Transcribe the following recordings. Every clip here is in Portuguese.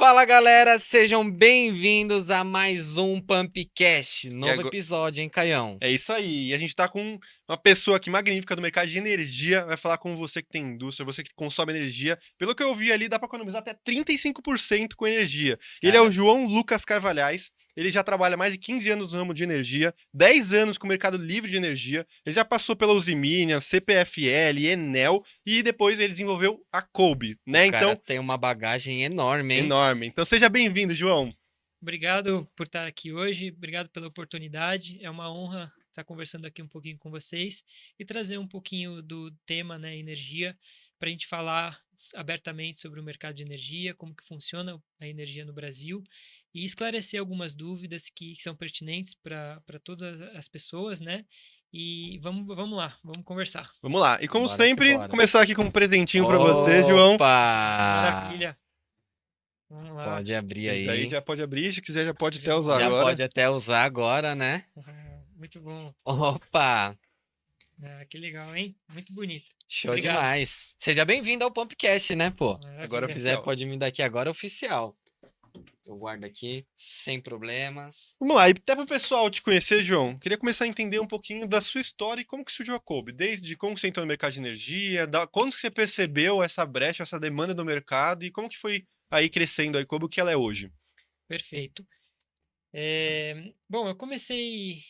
Fala galera, sejam bem-vindos a mais um Pumpcast, E novo agora... episódio, hein, Caião? É isso aí. E a gente tá com uma pessoa aqui magnífica do mercado de energia. Vai falar com você que tem indústria, você que consome energia. Pelo que eu vi ali, dá pra economizar até 35% com energia. Ele é o Cara, João Lucas Carvalhais. Ele já trabalha mais de 15 anos no ramo de energia, 10 anos com o mercado livre de energia. Ele já passou pela Usiminas, CPFL, Enel e depois ele desenvolveu a Colby, o né? cara Então, tem uma bagagem enorme, hein? enorme. Então seja bem-vindo, João. Obrigado por estar aqui hoje, obrigado pela oportunidade. É uma honra estar conversando aqui um pouquinho com vocês e trazer um pouquinho do tema, né, energia, para a gente falar abertamente sobre o mercado de energia, como que funciona a energia no Brasil e esclarecer algumas dúvidas que são pertinentes para todas as pessoas, né? E vamos lá, vamos conversar. Vamos lá. E como Bora que sempre, bora. começar aqui com um presentinho pra você, João. Opa! Maravilha, vamos lá. Pode abrir Esse aí aí. já pode abrir, se quiser já pode Show até de usar Já bola. agora. pode até usar agora, né? Muito bom. Opa! Ah, que legal, hein? Muito bonito. Show Obrigado. demais. Seja bem-vindo ao Pumpcast, né, pô? Agora Se Maravilha. quiser, oficial. pode me dar aqui agora oficial. Eu guardo aqui, sem problemas. Vamos lá, e até para o pessoal te conhecer, João, queria começar a entender um pouquinho da sua história e como que surgiu a Colby. Desde como você entrou no mercado de energia, quando que você percebeu essa brecha, essa demanda do mercado e como que foi aí crescendo a Colby, o que ela é hoje. Perfeito. Bom, eu comecei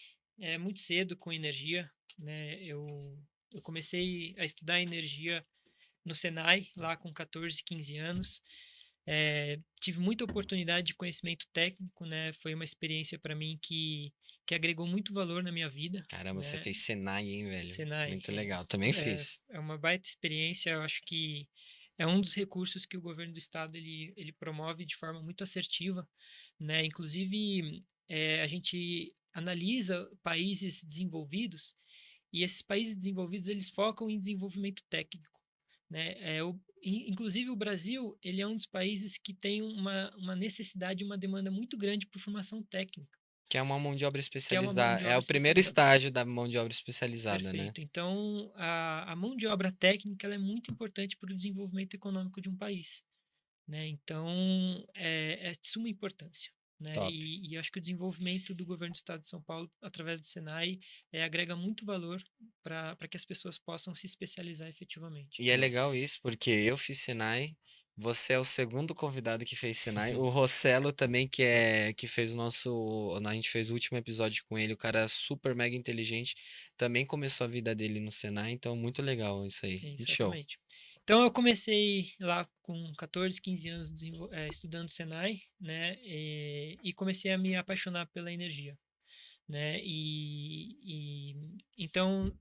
muito cedo com energia, né? Eu comecei a estudar energia no Senai, lá com 14, 15 anos. Tive muita oportunidade de conhecimento técnico, né? Foi uma experiência para mim que agregou muito valor na minha vida, Caramba, você né? fez Senai, hein, velho? Senai Muito legal. Também fiz. é uma baita experiência. Eu acho que é um dos recursos que o governo do estado ele promove de forma muito assertiva, né? Inclusive, a gente analisa países desenvolvidos e esses países desenvolvidos eles focam em desenvolvimento técnico, né? Inclusive o Brasil ele é um dos países que tem uma necessidade, uma demanda muito grande por formação técnica, Que é uma mão de obra que é uma mão especializada. de É obra o primeiro especializada. estágio da mão de obra especializada, né? Perfeito. Então, a mão de obra técnica ela é muito importante para o desenvolvimento econômico de um país, né? Então, é de suma importância, né? Top. E eu acho que o desenvolvimento do governo do Estado de São Paulo, através do Senai, agrega muito valor para que as pessoas possam se especializar efetivamente. E é legal isso, porque eu fiz Senai, você é o segundo convidado que fez Senai. O Rossello também, que fez o nosso. A gente fez o último episódio com ele, o cara é super mega inteligente, também começou a vida dele no Senai, então muito legal isso aí. Muito show. Exatamente. Então, eu comecei lá com 14, 15 anos estudando Senai, né? E comecei a me apaixonar pela energia, né? Então,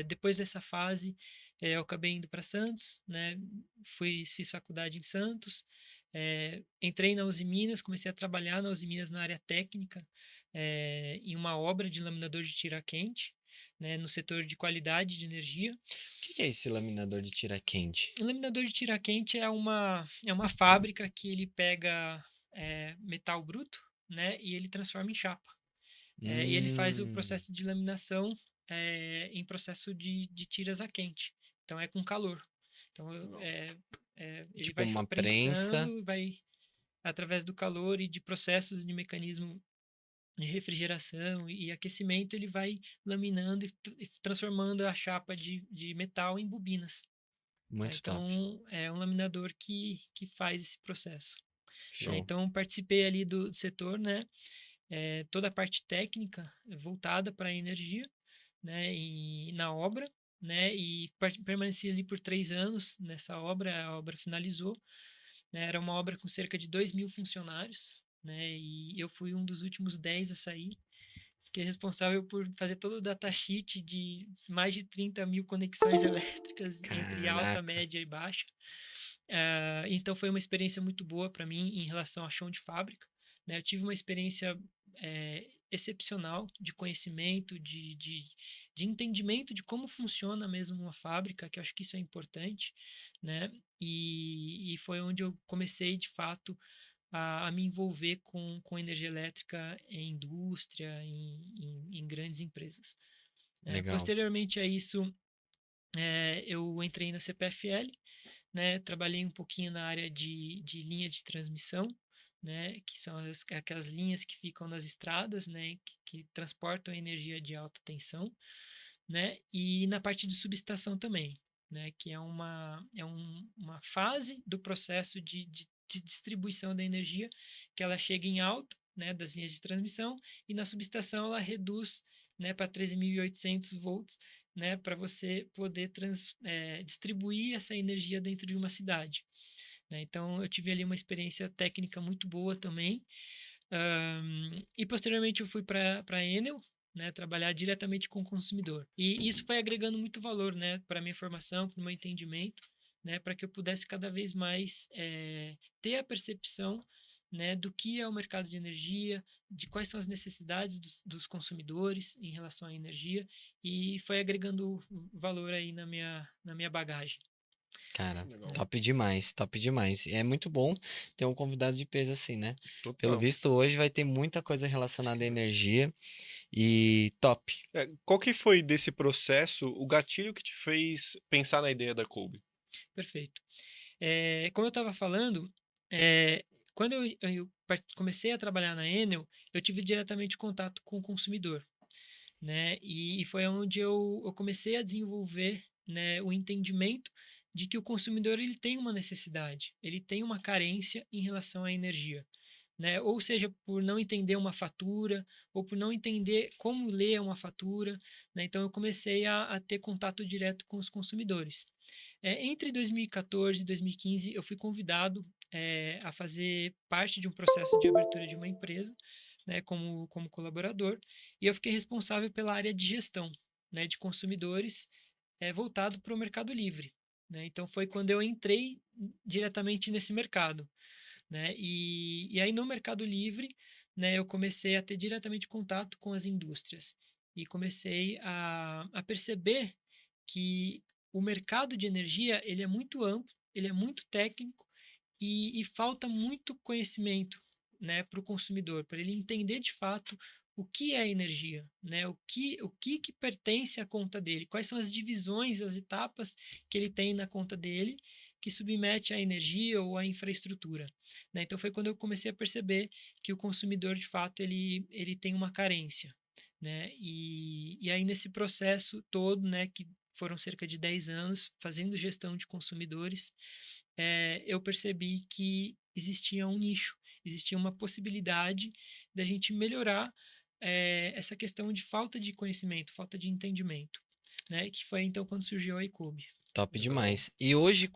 depois dessa fase, eu acabei indo para Santos, né? Fiz faculdade em Santos, entrei na Uzi Minas, comecei a trabalhar na Uzi Minas na área técnica, em uma obra de laminador de tira quente, né? No setor de qualidade de energia. O que é esse laminador de tira quente? O laminador de tira quente é uma fábrica que ele pega metal bruto, né? E ele transforma em chapa. E ele faz o Hum, processo de laminação em processo de tiras a quente. Então é com calor. Então ele tipo vai uma prensa. prensando, vai através do calor e de processos de mecanismo de refrigeração e aquecimento, ele vai laminando e transformando a chapa de metal em bobinas. Tá? Muito top. Então é um laminador que faz esse processo. Né? Show. Então participei ali do setor, né? Toda a parte técnica voltada para a energia, né, e na obra, né, e permaneci ali por 3 anos nessa obra, a obra finalizou, né, era uma obra com cerca de 2.000 funcionários, né, e eu fui um dos últimos 10 a sair, fiquei responsável por fazer todo o datasheet de mais de 30 mil conexões elétricas entre alta, Caraca. média e baixa. Então foi uma experiência muito boa para mim em relação a chão de fábrica. Né? Eu tive uma experiência excepcional de conhecimento, de entendimento de como funciona mesmo uma fábrica, que eu acho que isso é importante, né? E foi onde eu comecei de fato a me envolver com energia elétrica em indústria, em grandes empresas. Legal. Posteriormente a isso, eu entrei na CPFL, né? Trabalhei um pouquinho na área de linha de transmissão, né, que são aquelas linhas que ficam nas estradas, né, que transportam energia de alta tensão, né, e na parte de subestação também, né, que é uma fase do processo de distribuição da energia que ela chega em alta, né, das linhas de transmissão, e na subestação ela reduz, né, para 13.800 volts, né, para você poder distribuir essa energia dentro de uma cidade, né? Então eu tive ali uma experiência técnica muito boa também. E posteriormente eu fui para a Enel, né, trabalhar diretamente com o consumidor. E isso foi agregando muito valor, né, para a minha formação, para o meu entendimento, né, para que eu pudesse cada vez mais ter a percepção, né, do que é o mercado de energia, de quais são as necessidades dos consumidores em relação à energia, e foi agregando valor aí na minha bagagem. Cara, Legal. top demais, top demais. E é muito bom ter um convidado de peso assim, né? Pelo Total. visto, hoje vai ter muita coisa relacionada à energia e top. Qual que foi desse processo o gatilho que te fez pensar na ideia da Kolbe? Perfeito. Como eu estava falando, é, quando eu comecei a trabalhar na Enel, eu tive diretamente contato com o consumidor, né? E foi onde eu comecei a desenvolver, né, o entendimento de que o consumidor ele tem uma necessidade, ele tem uma carência em relação à energia, né? Ou seja, por não entender uma fatura, ou por não entender como ler uma fatura, né? Então eu comecei a ter contato direto com os consumidores. Entre 2014 e 2015, eu fui convidado a fazer parte de um processo de abertura de uma empresa, né, como colaborador, e eu fiquei responsável pela área de gestão, né, de consumidores voltado para o Mercado Livre, né? Então foi quando eu entrei diretamente nesse mercado, né? E aí no Mercado Livre, né, eu comecei a ter diretamente contato com as indústrias e comecei a perceber que o mercado de energia ele é muito amplo, ele é muito técnico e falta muito conhecimento, né, para o consumidor, para ele entender de fato o que é energia, né, o que pertence à conta dele, quais são as divisões, as etapas que ele tem na conta dele que submete à energia ou à infraestrutura, né? Então foi quando eu comecei a perceber que o consumidor de fato ele tem uma carência, né? E aí nesse processo todo, né, que foram cerca de 10 anos fazendo gestão de consumidores, eu percebi que existia um nicho, existia uma possibilidade da gente melhorar essa questão de falta de conhecimento, falta de entendimento, né? Que foi então quando surgiu a iCube. Top Legal. demais. E hoje,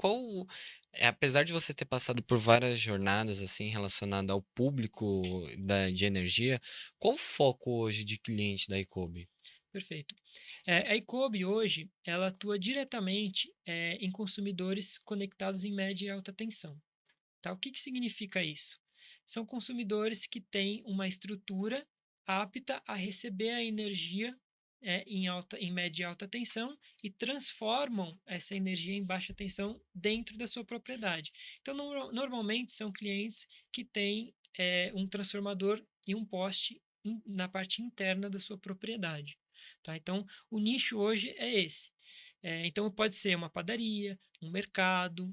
apesar de você ter passado por várias jornadas assim relacionadas ao público de energia, qual o foco hoje de cliente da Icobe? Perfeito. A iCobe hoje, ela atua diretamente em consumidores conectados em média e alta tensão. Tá? O que significa isso? São consumidores que têm uma estrutura apta a receber a energia em média e alta tensão e transformam essa energia em baixa tensão dentro da sua propriedade. Então, normalmente são clientes que têm um transformador e um poste na parte interna da sua propriedade. Tá? Então, o nicho hoje é esse. Então, pode ser uma padaria, um mercado,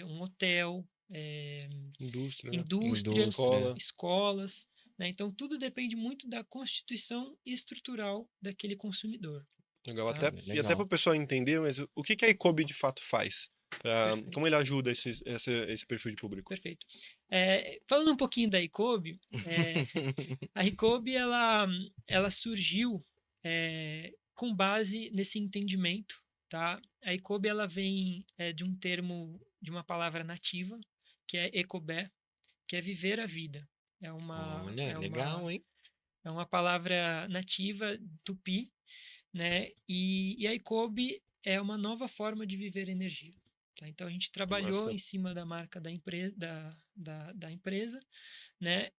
um hotel, Indústria, indústrias, Indústria. escola. escolas, né? Então, tudo depende muito da constituição estrutural daquele consumidor, Legal. tá? E até para Legal. o pessoal entender, mas o que que a Icobe de fato faz? Perfeito, Como ele ajuda esse perfil de público? perfeito. Falando um pouquinho da iCobe, a iCobe, ela surgiu com base nesse entendimento, tá? A iCobe, ela vem de um termo, de uma palavra nativa, que é ecobé, que é viver a vida. É uma, Olha, é uma, legal, hein? é uma palavra nativa tupi, né? E a iCobe é uma nova forma de viver energia. Tá? Então a gente trabalhou Massa. em cima da marca da empresa, né?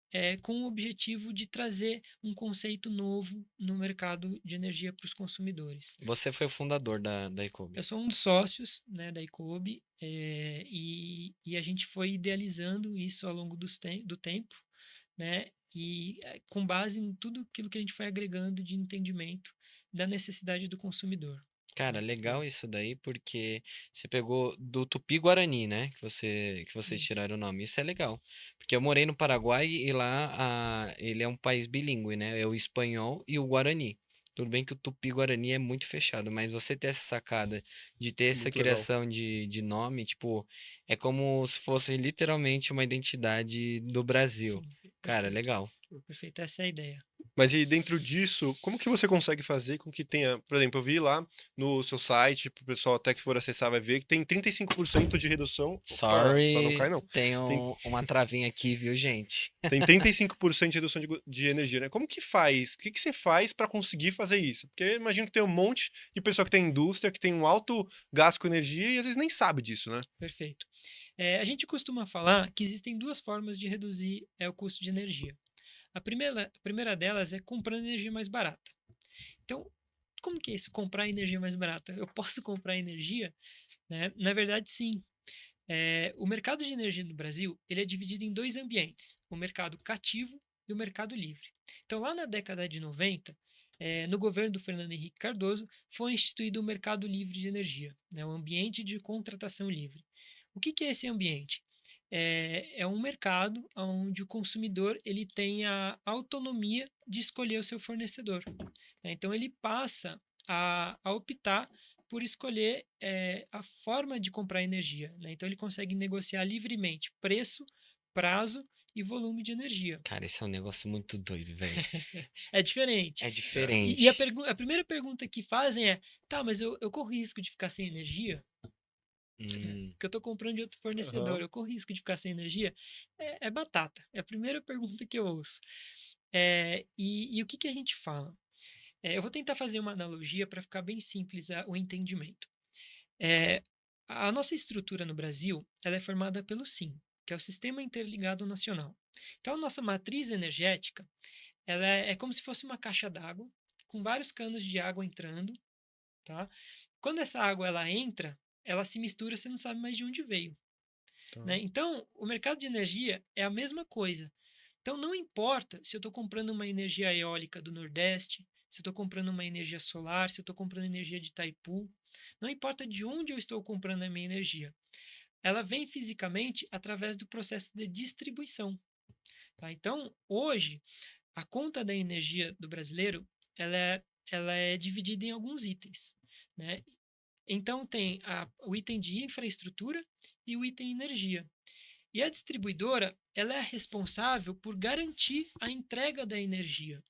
Com o objetivo de trazer um conceito novo no mercado de energia para os consumidores. Você foi o fundador da Icobe. Eu sou um dos sócios, né, da iCobe, e a gente foi idealizando isso ao longo do tempo, né, e com base em tudo aquilo que a gente foi agregando de entendimento da necessidade do consumidor. Cara, Tá? legal isso daí, porque você pegou do Tupi-Guarani, né? Que vocês Isso. tiraram o nome. Isso é legal. Porque eu morei no Paraguai e lá ele é um país bilíngue, né? É o espanhol e o Guarani. Tudo bem que o Tupi-Guarani é muito fechado, mas você ter essa sacada de ter essa Muito legal. criação de nome, tipo, é como se fosse literalmente uma identidade do Brasil. Sim, Cara, perfeito. legal. Perfeito, essa é a ideia. Mas e dentro disso, como que você consegue fazer com que tenha, por exemplo, eu vi lá no seu site, pro pessoal até que for acessar vai ver que tem 35% de redução. Opa, só não Sorry, cai não. Tem, tenho uma travinha aqui, viu, gente? tem 35% de redução de energia, né? Como que faz? O que que você faz para conseguir fazer isso? Porque eu imagino que tem um monte de pessoa que tem indústria, que tem um alto gasto com energia e às vezes nem sabe disso, né? Perfeito. A gente costuma falar que existem duas formas de reduzir o custo de energia. A primeira delas é comprando energia mais barata. Então, como que é isso? Comprar energia mais barata? Eu posso comprar energia? Né? Na verdade, sim. O mercado de energia no Brasil ele é dividido em dois ambientes: o mercado cativo e o mercado livre. Então, lá na década de 90, no governo do Fernando Henrique Cardoso, foi instituído o mercado livre de energia, né, o ambiente de contratação livre. O que é esse ambiente? É um mercado onde o consumidor ele tem a autonomia de escolher o seu fornecedor, né? Então, ele passa a optar por escolher a forma de comprar energia, né? Então ele consegue negociar livremente preço, prazo e volume de energia. Cara, esse é um negócio muito doido, velho. É diferente. É E diferente. a primeira pergunta que fazem é: tá, mas eu corro risco de ficar sem energia? Hum, Porque eu estou comprando de outro fornecedor, Aham. eu corro risco de ficar sem energia? É batata. É a primeira pergunta que eu ouço. E o que a gente fala? Eu vou tentar fazer uma analogia para ficar bem simples o entendimento. É, a nossa estrutura no Brasil ela é formada pelo SIM, que é o Sistema Interligado Nacional. Então, a nossa matriz energética ela é como se fosse uma caixa d'água com vários canos de água entrando, tá? Quando essa água ela entra, ela se mistura, você não sabe mais de onde veio, Tá. né? Então, o mercado de energia é a mesma coisa. Então, não importa se eu estou comprando uma energia eólica do Nordeste, se eu estou comprando uma energia solar, se eu estou comprando energia de Itaipu, não importa de onde eu estou comprando a minha energia. Ela vem fisicamente através do processo de distribuição. Tá? Então, hoje, a conta da energia do brasileiro ela é dividida em alguns itens. Né? Então, tem o item de infraestrutura e o item energia. E a distribuidora, ela é responsável por garantir a entrega da energia.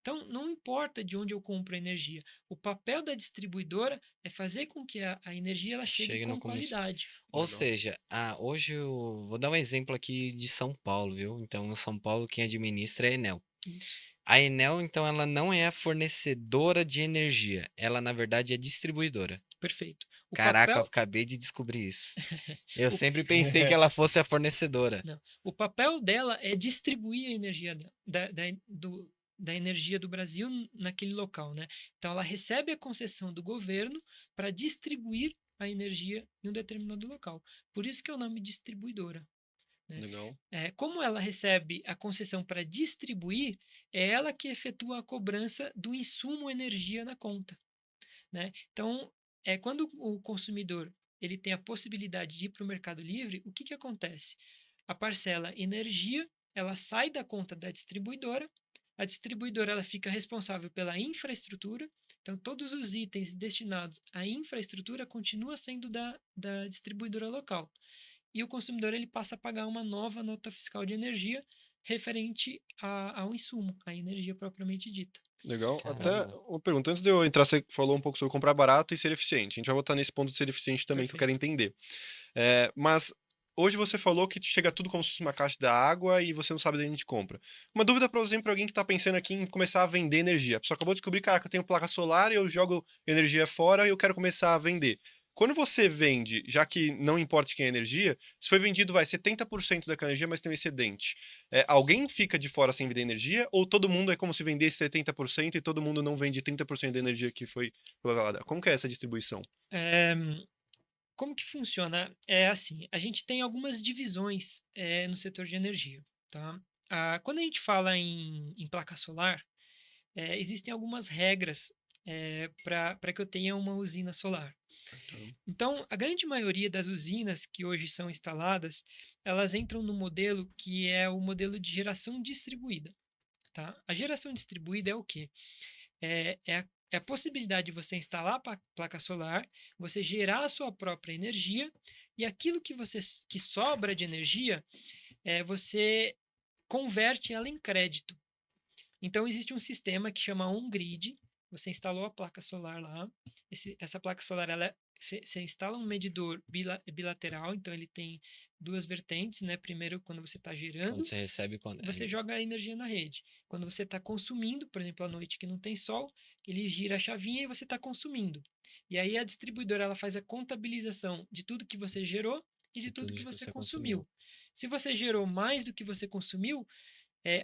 Então, não importa de onde eu compro a energia, o papel da distribuidora é fazer com que a energia ela chegue chega no com começo. qualidade. Ou Legal. seja, hoje eu vou dar um exemplo aqui de São Paulo, viu? Então, em São Paulo, quem administra é a Enel. Isso, A Enel, então, ela não é a fornecedora de energia. Ela, na verdade, é distribuidora. perfeito. O Caraca, eu papel, acabei de descobrir isso. Eu o, sempre pensei que ela fosse a fornecedora. não, o papel dela é distribuir a energia da energia do Brasil naquele local, né? Então, ela recebe a concessão do governo para distribuir a energia em um determinado local. Por isso que é o nome distribuidora. Né? Legal. Como ela recebe a concessão para distribuir, é ela que efetua a cobrança do insumo energia na conta. Né? Então, quando o consumidor ele tem a possibilidade de ir para o Mercado Livre, o que acontece? A parcela energia ela sai da conta da distribuidora, a distribuidora ela fica responsável pela infraestrutura, então todos os itens destinados à infraestrutura continuam sendo da distribuidora local. E o consumidor ele passa a pagar uma nova nota fiscal de energia referente ao insumo, à energia propriamente dita. Legal. Até Caramba. uma pergunta, antes de eu entrar, você falou um pouco sobre comprar barato e ser eficiente. A gente vai voltar nesse ponto de ser eficiente também que eu quero Perfeito. entender. Mas hoje você falou que chega tudo como se fosse uma caixa da água e você não sabe de onde a gente compra. Uma dúvida, por exemplo, para alguém que está pensando aqui em começar a vender energia. A pessoa acabou de descobrir, cara, que eu tenho placa solar e eu jogo energia fora e eu quero começar a vender. Quando você vende, já que não importa de quem é a energia, se foi vendido, vai 70% daquela energia, mas tem um excedente. Alguém fica de fora sem vender energia, ou todo mundo é como se vendesse 70% e todo mundo não vende 30% da energia que foi colocada? Como que é essa distribuição? É, como que funciona? É assim, a gente tem algumas divisões no setor de energia, tá? Quando a gente fala em placa solar, existem algumas regras para que eu tenha uma usina solar. Então, a grande maioria das usinas que hoje são instaladas, elas entram no modelo que é o modelo de geração distribuída. Tá? A geração distribuída é o quê? É a possibilidade de você instalar a placa solar, você gerar a sua própria energia e aquilo que sobra de energia, você converte ela em crédito. Então, existe um sistema que chama On-Grid. Você instalou a placa solar lá. Essa placa solar, você instala um medidor bilateral, então ele tem duas vertentes, né? Primeiro, quando você está Quando gerando, você recebe, quando. você joga a energia na rede. Quando você está consumindo, por exemplo, à noite que não tem sol, ele gira a chavinha e você está consumindo. E aí a distribuidora ela faz a contabilização de tudo que você gerou e de De tudo tudo que que você você consumiu. consumiu. Se você gerou mais do que você consumiu,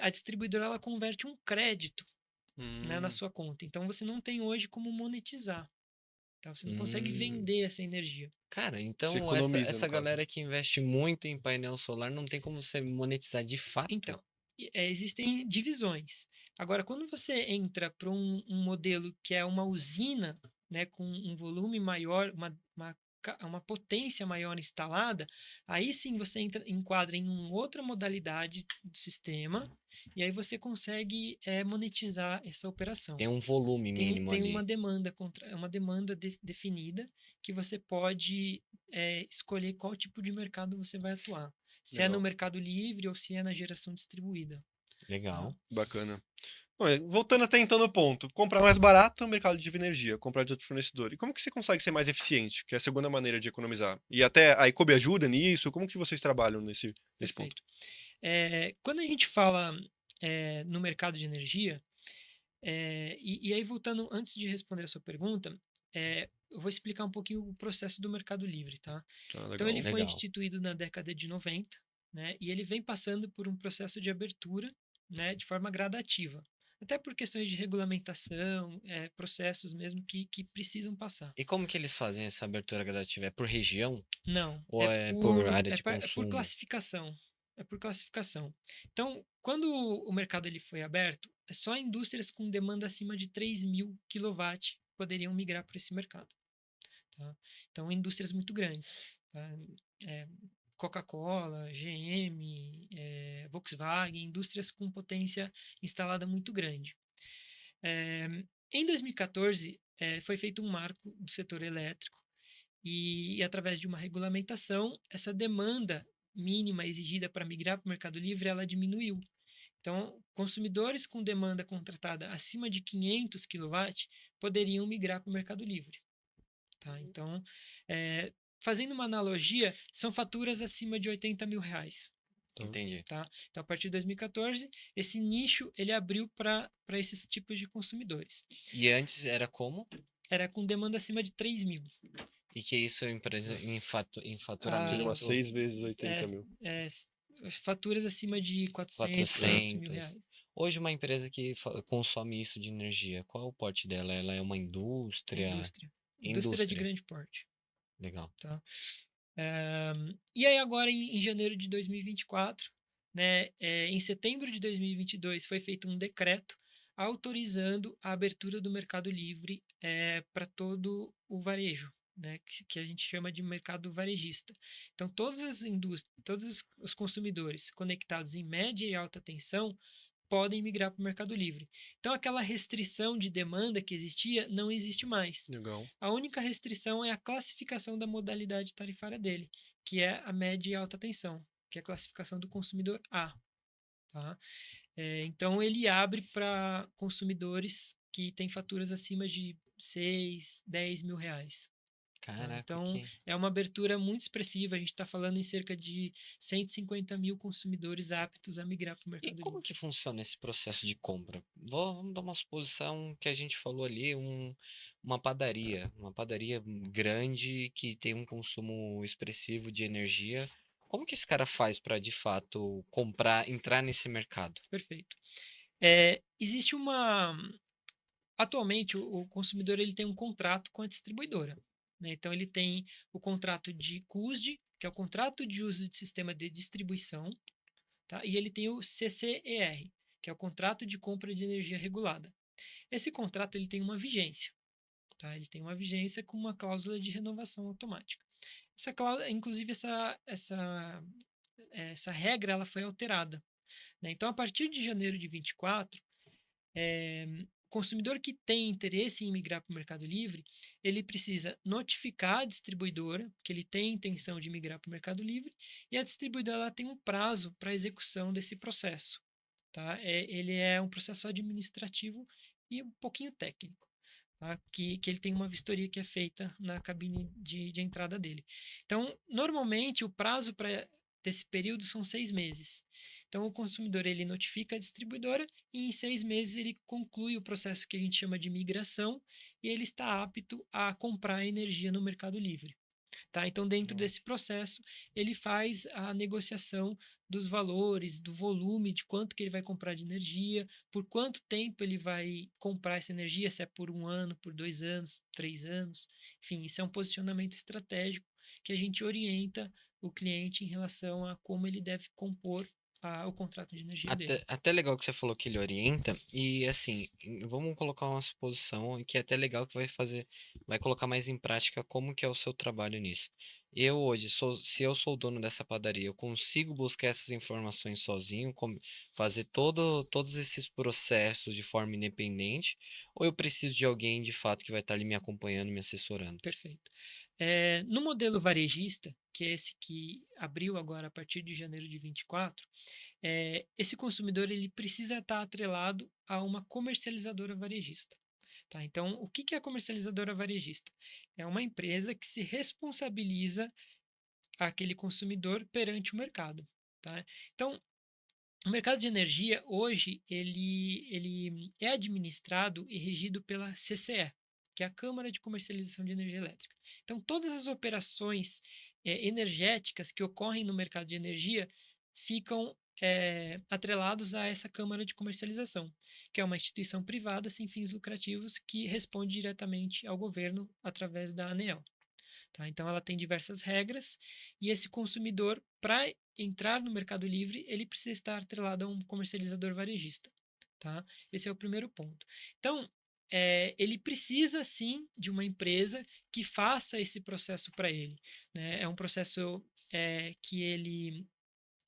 a distribuidora ela converte um crédito, né, na Hum, sua conta. Então você não tem hoje como monetizar. Tá? Você não consegue Hum. vender essa energia. Cara, você então essa, economiza, no essa caso. galera que investe muito em painel solar não tem como você monetizar de fato? Então, existem divisões. Agora, quando você entra para um modelo que é uma usina, né, com um volume maior, uma potência maior instalada, aí sim você enquadra em uma outra modalidade do sistema, e aí você consegue monetizar essa operação. Tem um volume mínimo Tem uma ali. demanda definida que você pode escolher qual tipo de mercado você vai atuar. Se é no Legal, mercado livre ou se é na geração distribuída. Tá? Legal. bacana. Bom, voltando até então no ponto, comprar mais barato é o mercado de energia, comprar de outro fornecedor. E como que você consegue ser mais eficiente, que é a segunda maneira de economizar? E até a Icobe ajuda nisso? Como que vocês trabalham nesse ponto? Perfeito. Quando a gente fala no mercado de energia, e aí voltando, antes de responder a sua pergunta, eu vou explicar um pouquinho o processo do mercado livre, tá? Tá, Então ele legal. foi Legal. instituído na década de 90, né? E ele vem passando por um processo de abertura, né? De forma gradativa. Até por questões de regulamentação, processos mesmo que precisam passar. E como que eles fazem essa abertura gradativa? É por região Não, ou é por área de é por consumo? classificação. É por classificação. Então, quando o mercado ele foi aberto, só indústrias com demanda acima de 3.000 kW poderiam migrar para esse mercado. Tá? Então, indústrias muito grandes. Tá? É, Coca-Cola, GM, Volkswagen, indústrias com potência instalada muito grande. É, Em 2014, foi feito um marco do setor elétrico e através de uma regulamentação, essa demanda mínima exigida para migrar para o Mercado Livre, ela diminuiu. Então, consumidores com demanda contratada acima de 500 kW poderiam migrar para o Mercado Livre. Tá? Então, fazendo uma analogia, são faturas acima de 80 mil reais. Tá. Entendi. Tá? Então, a partir de 2014, esse nicho ele abriu para esses tipos de consumidores. E antes era como? Era com demanda acima de 3 mil. E que isso em Seria umas Ah, faturamento 6 vezes 80 é, mil. é, faturas acima de 400, 500 mil 400. reais. Hoje uma empresa que consome isso de energia, qual é o porte dela? Ela é uma É indústria? indústria. Indústria de Indústria. grande porte. Legal. Tá? E aí agora em janeiro de 2024, né, em setembro de 2022 foi feito um decreto autorizando a abertura do Mercado Livre para todo o varejo, né, que a gente chama de mercado varejista. Então todas as indústrias, todos os consumidores conectados em média e alta tensão podem migrar para o Mercado Livre. Então aquela restrição de demanda que existia não existe mais. Legal. A única restrição é a classificação da modalidade tarifária dele, que é a média e alta tensão, que é a classificação do consumidor A. Tá? Então, ele abre para consumidores que têm faturas acima de 6, 10 mil reais. Tá? Caraca, Então, que. é uma abertura muito expressiva. A gente está falando em cerca de 150 mil consumidores aptos a migrar para o E Mercado como Livre. que funciona esse processo de compra? Vamos dar uma suposição que a gente falou ali, uma padaria grande que tem um consumo expressivo de energia. Como que esse cara faz para de fato comprar, entrar nesse mercado? Perfeito. Existe uma. Atualmente, o consumidor ele tem um contrato com a distribuidora. Né? Então, ele tem o contrato de CUSD, que é o contrato de uso de sistema de distribuição, tá? E ele tem o CCER, que é o contrato de compra de energia regulada. Esse contrato ele tem uma vigência, tá? Ele tem uma vigência com uma cláusula de renovação automática. Essa cláusula, inclusive essa regra ela foi alterada, né? Então, a partir de janeiro de 24, o consumidor que tem interesse em migrar para o Mercado Livre, ele precisa notificar a distribuidora que ele tem intenção de migrar para o Mercado Livre e a distribuidora ela tem um prazo para execução desse processo. Tá? Ele é um processo administrativo e um pouquinho técnico. Tá? Que ele tem uma vistoria que é feita na cabine de entrada dele. Então, normalmente, o prazo para desse período são 6 meses. Então, o consumidor ele notifica a distribuidora e em 6 meses ele conclui o processo que a gente chama de migração e ele está apto a comprar energia no Mercado Livre. Tá? Então, dentro Legal. desse processo, ele faz a negociação dos valores, do volume, de quanto que ele vai comprar de energia, por quanto tempo ele vai comprar essa energia, se é por 1 ano, por 2 anos, 3 anos. Enfim, isso é um posicionamento estratégico que a gente orienta o cliente em relação a como ele deve compor o contrato de energia dele. Até legal que você falou que ele orienta, e assim, vamos colocar uma suposição que é até legal que vai colocar mais em prática como que é o seu trabalho nisso. Eu hoje, se eu sou o dono dessa padaria, eu consigo buscar essas informações sozinho, fazer todos esses processos de forma independente, ou eu preciso de alguém de fato que vai estar ali me acompanhando, me assessorando? Perfeito. No modelo varejista, que é esse que abriu agora a partir de janeiro de 24, esse consumidor ele precisa estar atrelado a uma comercializadora varejista. Tá? Então, o que é a comercializadora varejista? É uma empresa que se responsabiliza aquele consumidor perante o mercado. Tá? Então, o mercado de energia hoje ele é administrado e regido pela CCE, que é a Câmara de Comercialização de Energia Elétrica. Então, todas as operações energéticas que ocorrem no mercado de energia ficam atrelados a essa Câmara de Comercialização, que é uma instituição privada sem fins lucrativos que responde diretamente ao governo através da ANEEL. Tá? Então, ela tem diversas regras e esse consumidor, para entrar no Mercado Livre, ele precisa estar atrelado a um comercializador varejista. Tá? Esse é o primeiro ponto. Então, ele precisa sim de uma empresa que faça esse processo para ele. Né? É um processo que ele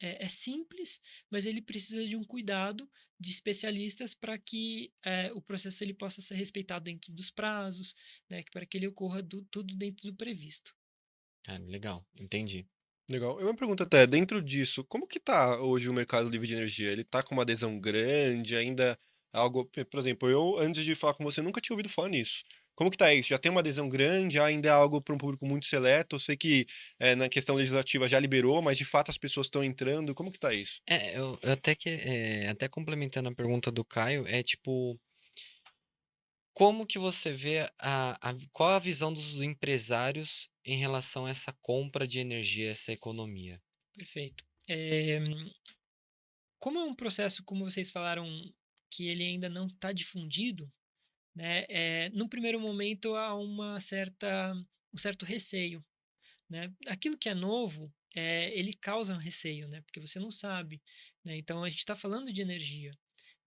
é simples, mas ele precisa de um cuidado de especialistas para que o processo ele possa ser respeitado dentro dos prazos, né, para que ele ocorra tudo dentro do previsto. Cara, legal, entendi. Legal. Eu me pergunto até, dentro disso, como que tá hoje o mercado livre de energia? Ele tá com uma adesão grande, ainda é algo, por exemplo, eu antes de falar com você nunca tinha ouvido falar nisso. Como que tá isso? Já tem uma adesão grande, ainda é algo para um público muito seleto? Eu sei que na questão legislativa já liberou, mas de fato as pessoas estão entrando. Como que tá isso? Eu até complementando a pergunta do Caio, é tipo, como que você vê qual a visão dos empresários em relação a essa compra de energia, essa economia? Perfeito. Como é um processo, como vocês falaram, que ele ainda não está difundido, né, no primeiro momento há um certo receio, né? Aquilo que é novo, ele causa um receio, né? Porque você não sabe, né? Então a gente está falando de energia,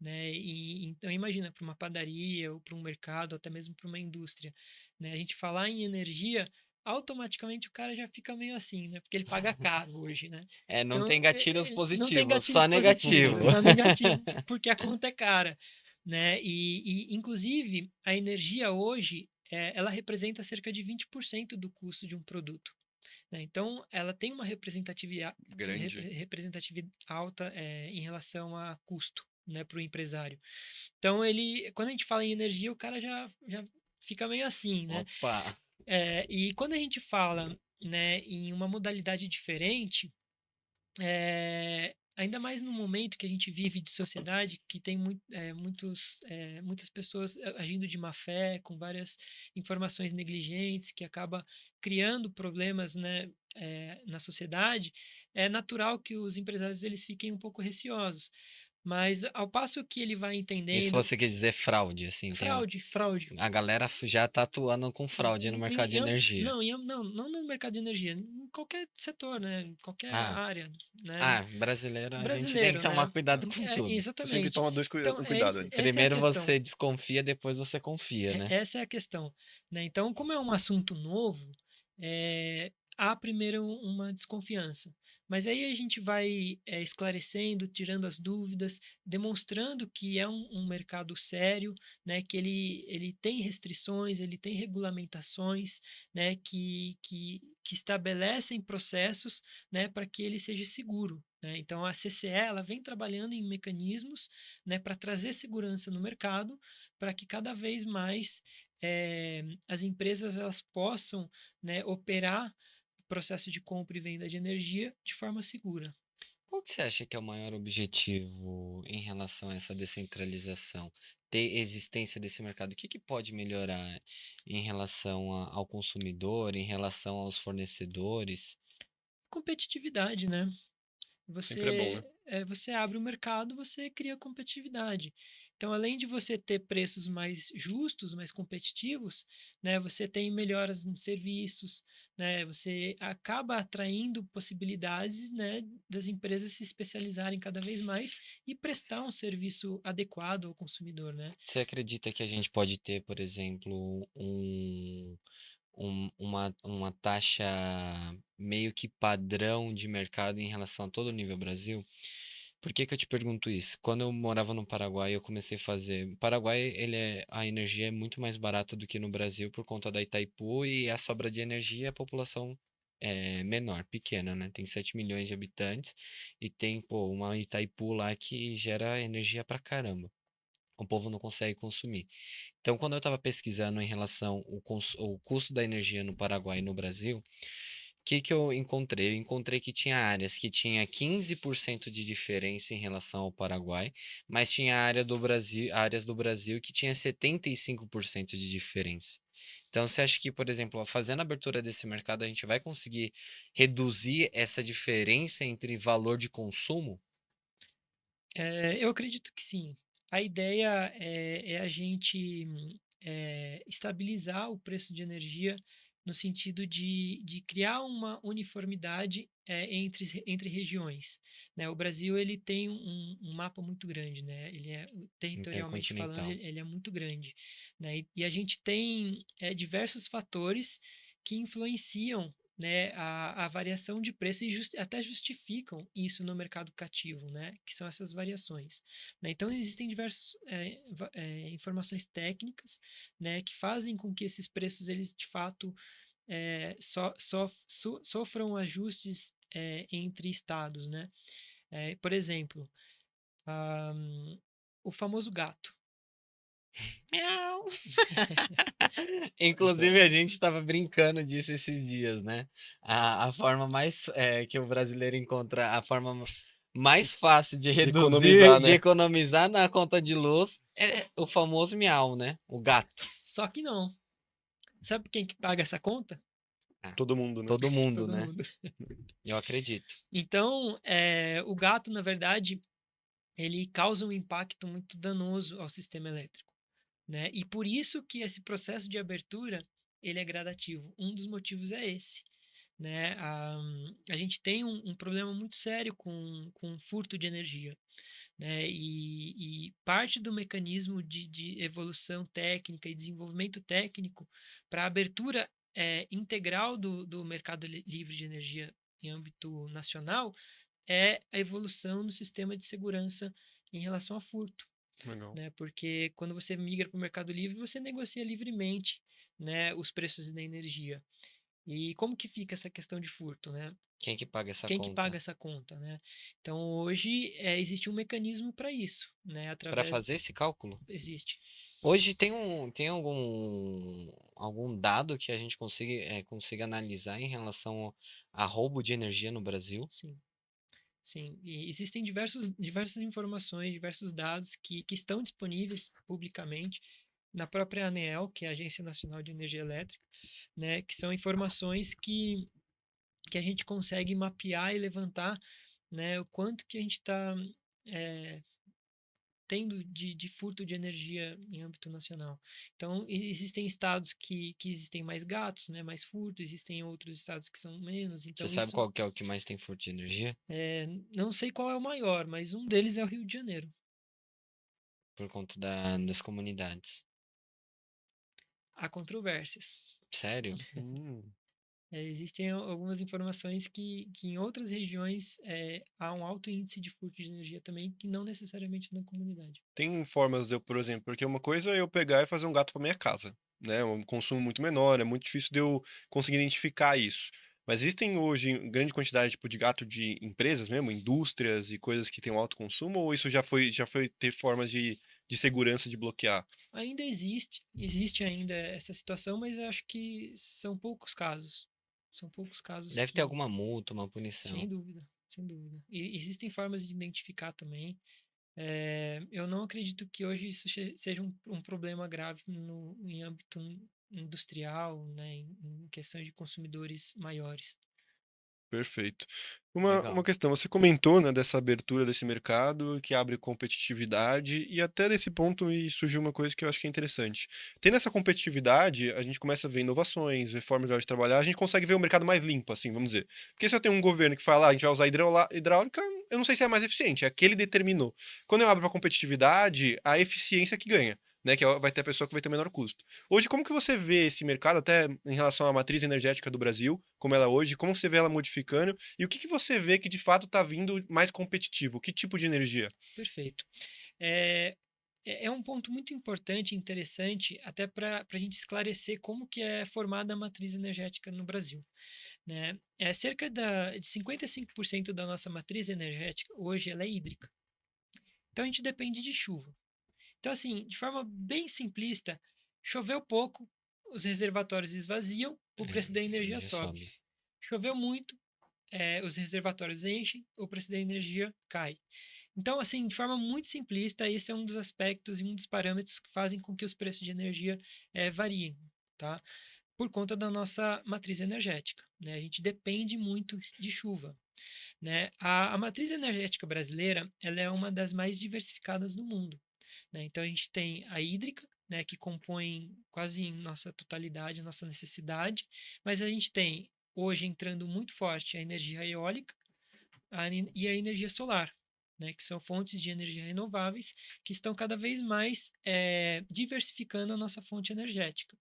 né? E então imagina para uma padaria ou para um mercado, até mesmo para uma indústria, né? A gente falar em energia, automaticamente o cara já fica meio assim, né? Porque ele paga caro hoje, né? Não Então tem gatilhos ele não tem positivos, gatilho só positivo, negativo. é só negativo, porque a conta é cara, né? Inclusive a energia hoje ela representa cerca de 20% do custo de um produto. Né? Então, ela tem uma Grande. representatividade alta em relação a custo, né, para o empresário. Então, quando a gente fala em energia, o cara já fica meio assim, né? Opa! E quando a gente fala, né, em uma modalidade diferente, ainda mais no momento que a gente vive de sociedade, que tem muitas pessoas agindo de má fé, com várias informações negligentes, que acaba criando problemas, né, na sociedade, é natural que os empresários eles fiquem um pouco receosos. Mas ao passo que ele vai Isso entendendo você quer dizer fraude, assim, fraude. a galera já tá atuando com fraude no mercado de energia. Não, não no mercado de energia, em qualquer setor, né? Em qualquer Ah, área, né? brasileiro, a gente tem que Brasileiro, tomar né? cuidado com tudo. Você sempre Exatamente. toma Então, um cuidado antes. essa é a Primeiro questão. você desconfia, depois você confia, né? Essa é a questão, né? Então, como é um assunto novo, há primeiro uma desconfiança. Mas aí a gente vai esclarecendo, tirando as dúvidas, demonstrando que é um mercado sério, né? Que ele tem restrições, ele tem regulamentações, né? Que estabelecem processos, né? Para que ele seja seguro. Né? Então, a CCE ela vem trabalhando em mecanismos, né? Para trazer segurança no mercado, para que cada vez mais as empresas elas possam, né, operar o processo de compra e venda de energia de forma segura. Qual que você acha que é o maior objetivo em relação a essa descentralização? Ter existência desse mercado? O que que pode melhorar em relação ao consumidor, em relação aos fornecedores? Competitividade, né? Sempre é bom, né? Você abre o mercado, você cria competitividade. Então, além de você ter preços mais justos, mais competitivos, né, você tem melhoras em serviços, né, você acaba atraindo possibilidades, né, das empresas se especializarem cada vez mais S- e prestar um serviço adequado ao consumidor, né? Você acredita que a gente pode ter, por exemplo, uma taxa meio que padrão de mercado em relação a todo o nível Brasil? Por que que eu te pergunto isso? Quando eu morava no Paraguai, eu comecei a fazer. O Paraguai, a energia é muito mais barata do que no Brasil por conta da Itaipu e a sobra de energia, a população é menor, pequena, né? Tem 7 milhões de habitantes e tem, pô, uma Itaipu lá que gera energia pra caramba. O povo não consegue consumir. Então, quando eu estava pesquisando em relação ao custo da energia no Paraguai e no Brasil, o que que eu encontrei? Eu encontrei que tinha áreas que tinha 15% de diferença em relação ao Paraguai, mas tinha áreas do Brasil que tinha 75% de diferença. Então, você acha que, por exemplo, fazendo a abertura desse mercado, a gente vai conseguir reduzir essa diferença entre valor de consumo? Eu acredito que sim. A ideia é a gente estabilizar o preço de energia no sentido de criar uma uniformidade entre regiões. Né? O Brasil ele tem um mapa muito grande, né? Ele é territorialmente falando, Intercontinental. ele é muito grande, né? E a gente tem diversos fatores que influenciam, né, a variação de preço e até justificam isso no mercado cativo, né, que são essas variações. Né? Então, existem diversas informações técnicas, né, que fazem com que esses preços, eles de fato sofram ajustes entre estados. Né? Por exemplo, ah, o famoso gato. Miau. Isso é. Inclusive, a gente estava brincando disso esses dias, né? A forma mais que o brasileiro encontra, a forma mais fácil de De reduzir, economizar, de né? economizar na conta de luz é o famoso miau, né? O gato. Só que não. Sabe quem que paga essa conta? Ah, Todo mundo, né? todo mundo, Todo né? mundo. Eu acredito. Então, o gato, na verdade, ele causa um impacto muito danoso ao sistema elétrico, né? E por isso que esse processo de abertura ele é gradativo. Um dos motivos é esse, né? A gente tem um problema muito sério com furto de energia, né? E parte do mecanismo de evolução técnica e desenvolvimento técnico para a abertura integral do mercado livre de energia em âmbito nacional é a evolução no sistema de segurança em relação a furto, Legal. né? Porque quando você migra para o mercado livre, você negocia livremente, né, os preços da energia. E como que fica essa questão de furto, né? Quem que paga essa Quem que conta? paga essa conta, né? Então hoje existe um mecanismo para isso, né? Para Através fazer esse cálculo? existe, Hoje tem algum dado que a gente consiga analisar em relação a roubo de energia no Brasil? sim, sim. E existem diversas informações, diversos dados que estão disponíveis publicamente na própria ANEEL, que é a Agência Nacional de Energia Elétrica, né? Que são informações que a gente consegue mapear e levantar, né? O quanto que a gente está tendo de furto de energia em âmbito nacional. Então, existem estados que existem mais gatos, né, mais furto, existem outros estados que são menos. Você Então, sabe isso, qual que é o que mais tem furto de energia? não sei qual é o maior, mas um deles é o Rio de Janeiro. Por conta das comunidades. Há controvérsias. Sério? Hum. Existem algumas informações que em outras regiões há um alto índice de furto de energia também, que não necessariamente na comunidade. Tem formas de eu, por exemplo, porque uma coisa é eu pegar e fazer um gato para minha casa, né? Um consumo muito menor, é muito difícil de eu conseguir identificar isso. Mas existem hoje grande quantidade tipo, de gato de empresas mesmo, indústrias e coisas que têm um alto consumo, ou isso já foi ter formas de segurança de bloquear? Ainda existe ainda essa situação, mas eu acho que são poucos casos. São poucos casos Deve ter que, alguma multa, uma sem punição. dúvida, sem dúvida. E existem formas de identificar também. Eu não acredito que hoje isso seja um problema grave em âmbito industrial, né, em questão de consumidores maiores. Perfeito. Uma Legal. questão, você comentou, né, dessa abertura desse mercado que abre competitividade e até nesse ponto me surgiu uma coisa que eu acho que é interessante. Tendo essa competitividade, a gente começa a ver inovações, ver formas melhores de trabalhar, a gente consegue ver o mercado mais limpo, assim, vamos dizer. Porque se eu tenho um governo que fala, a gente vai usar hidráulica, eu não sei se é mais eficiente, é que ele determinou. Quando eu abro para competitividade, a eficiência que ganha. Né, vai ter a pessoa que vai ter o menor custo. Hoje, como que você vê esse mercado, até em relação à matriz energética do Brasil, como ela é hoje, como você vê ela modificando, e o que você vê que de fato está vindo mais competitivo? Que tipo de energia? Perfeito. É, é um ponto muito importante e interessante, até para a gente esclarecer como que é formada a matriz energética no Brasil, né? Cerca de 55% da nossa matriz energética hoje ela é hídrica. Então a gente depende de chuva. Então, assim, de forma bem simplista, choveu pouco, os reservatórios esvaziam, o preço da A energia energia sobe. sobe. Choveu muito, os reservatórios enchem, o preço da energia cai. Então, assim, de forma muito simplista, esse é um dos aspectos e um dos parâmetros que fazem com que os preços de energia variem, tá? Por conta da nossa matriz energética, né? A gente depende muito de chuva, né? A matriz energética brasileira, ela é uma das mais diversificadas do mundo, né? Então, a gente tem a hídrica, né, que compõe quase em nossa totalidade, nossa necessidade, mas a gente tem hoje entrando muito forte a energia eólica e a energia solar, né, que são fontes de energia renováveis que estão cada vez mais diversificando a nossa fonte energética.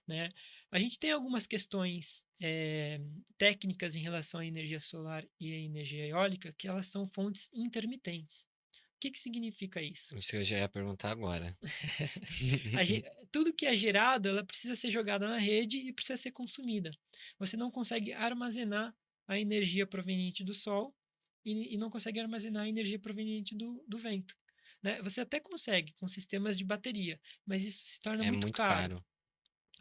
Né? A gente tem algumas questões técnicas em relação à energia solar e à energia eólica que elas são fontes intermitentes. O que significa isso? Isso que eu já ia perguntar agora. A ge- Tudo que é gerado, ela precisa ser jogada na rede e precisa ser consumida. Você não consegue armazenar a energia proveniente do sol e não consegue armazenar a energia proveniente do vento. Né? Você até consegue com sistemas de bateria, mas isso se torna É muito muito caro. caro.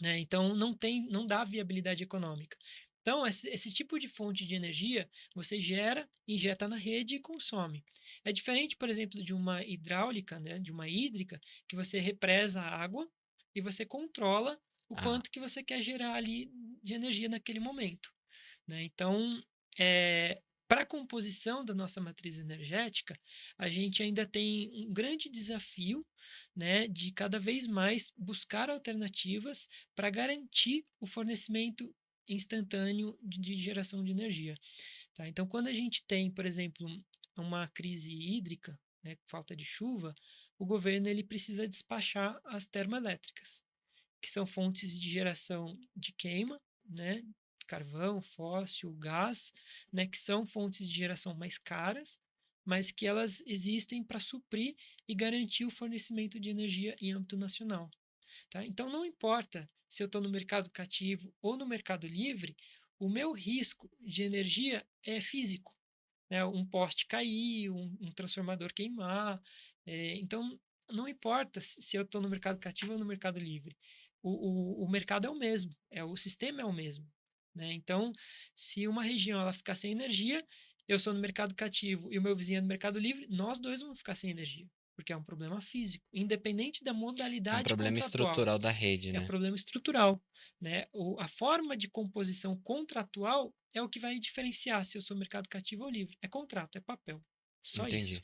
Né? Então não dá viabilidade econômica. Então, esse tipo de fonte de energia você gera, injeta na rede e consome. É diferente, por exemplo, de uma hidráulica, né, de uma hídrica, que você represa a água e você controla o Ah, quanto que você quer gerar ali de energia naquele momento. Né? Então, é, para a composição da nossa matriz energética, a gente ainda tem um grande desafio, né, de cada vez mais buscar alternativas para garantir o fornecimento instantâneo de geração de energia. Tá? Então, quando a gente tem, por exemplo, uma crise hídrica, né, falta de chuva, o governo ele precisa despachar as termoelétricas, que são fontes de geração de queima, né, carvão, fóssil, gás, né, que são fontes de geração mais caras, mas que elas existem para suprir e garantir o fornecimento de energia em âmbito nacional. Tá? Então, não importa se eu estou no mercado cativo ou no mercado livre, o meu risco de energia é físico. Né? Um poste cair, um transformador queimar. Então, não importa se eu estou no mercado cativo ou no mercado livre. O mercado é o mesmo, o sistema é o mesmo. Né? Então, se uma região ela ficar sem energia, eu sou no mercado cativo e o meu vizinho é no mercado livre, nós dois vamos ficar sem energia, porque é um problema físico, independente da é um modalidade problema contratual. estrutural da rede, É um né? problema estrutural. Né? A forma de composição contratual é o que vai diferenciar se eu sou mercado cativo ou livre. É contrato, é papel. Só isso. Entendi.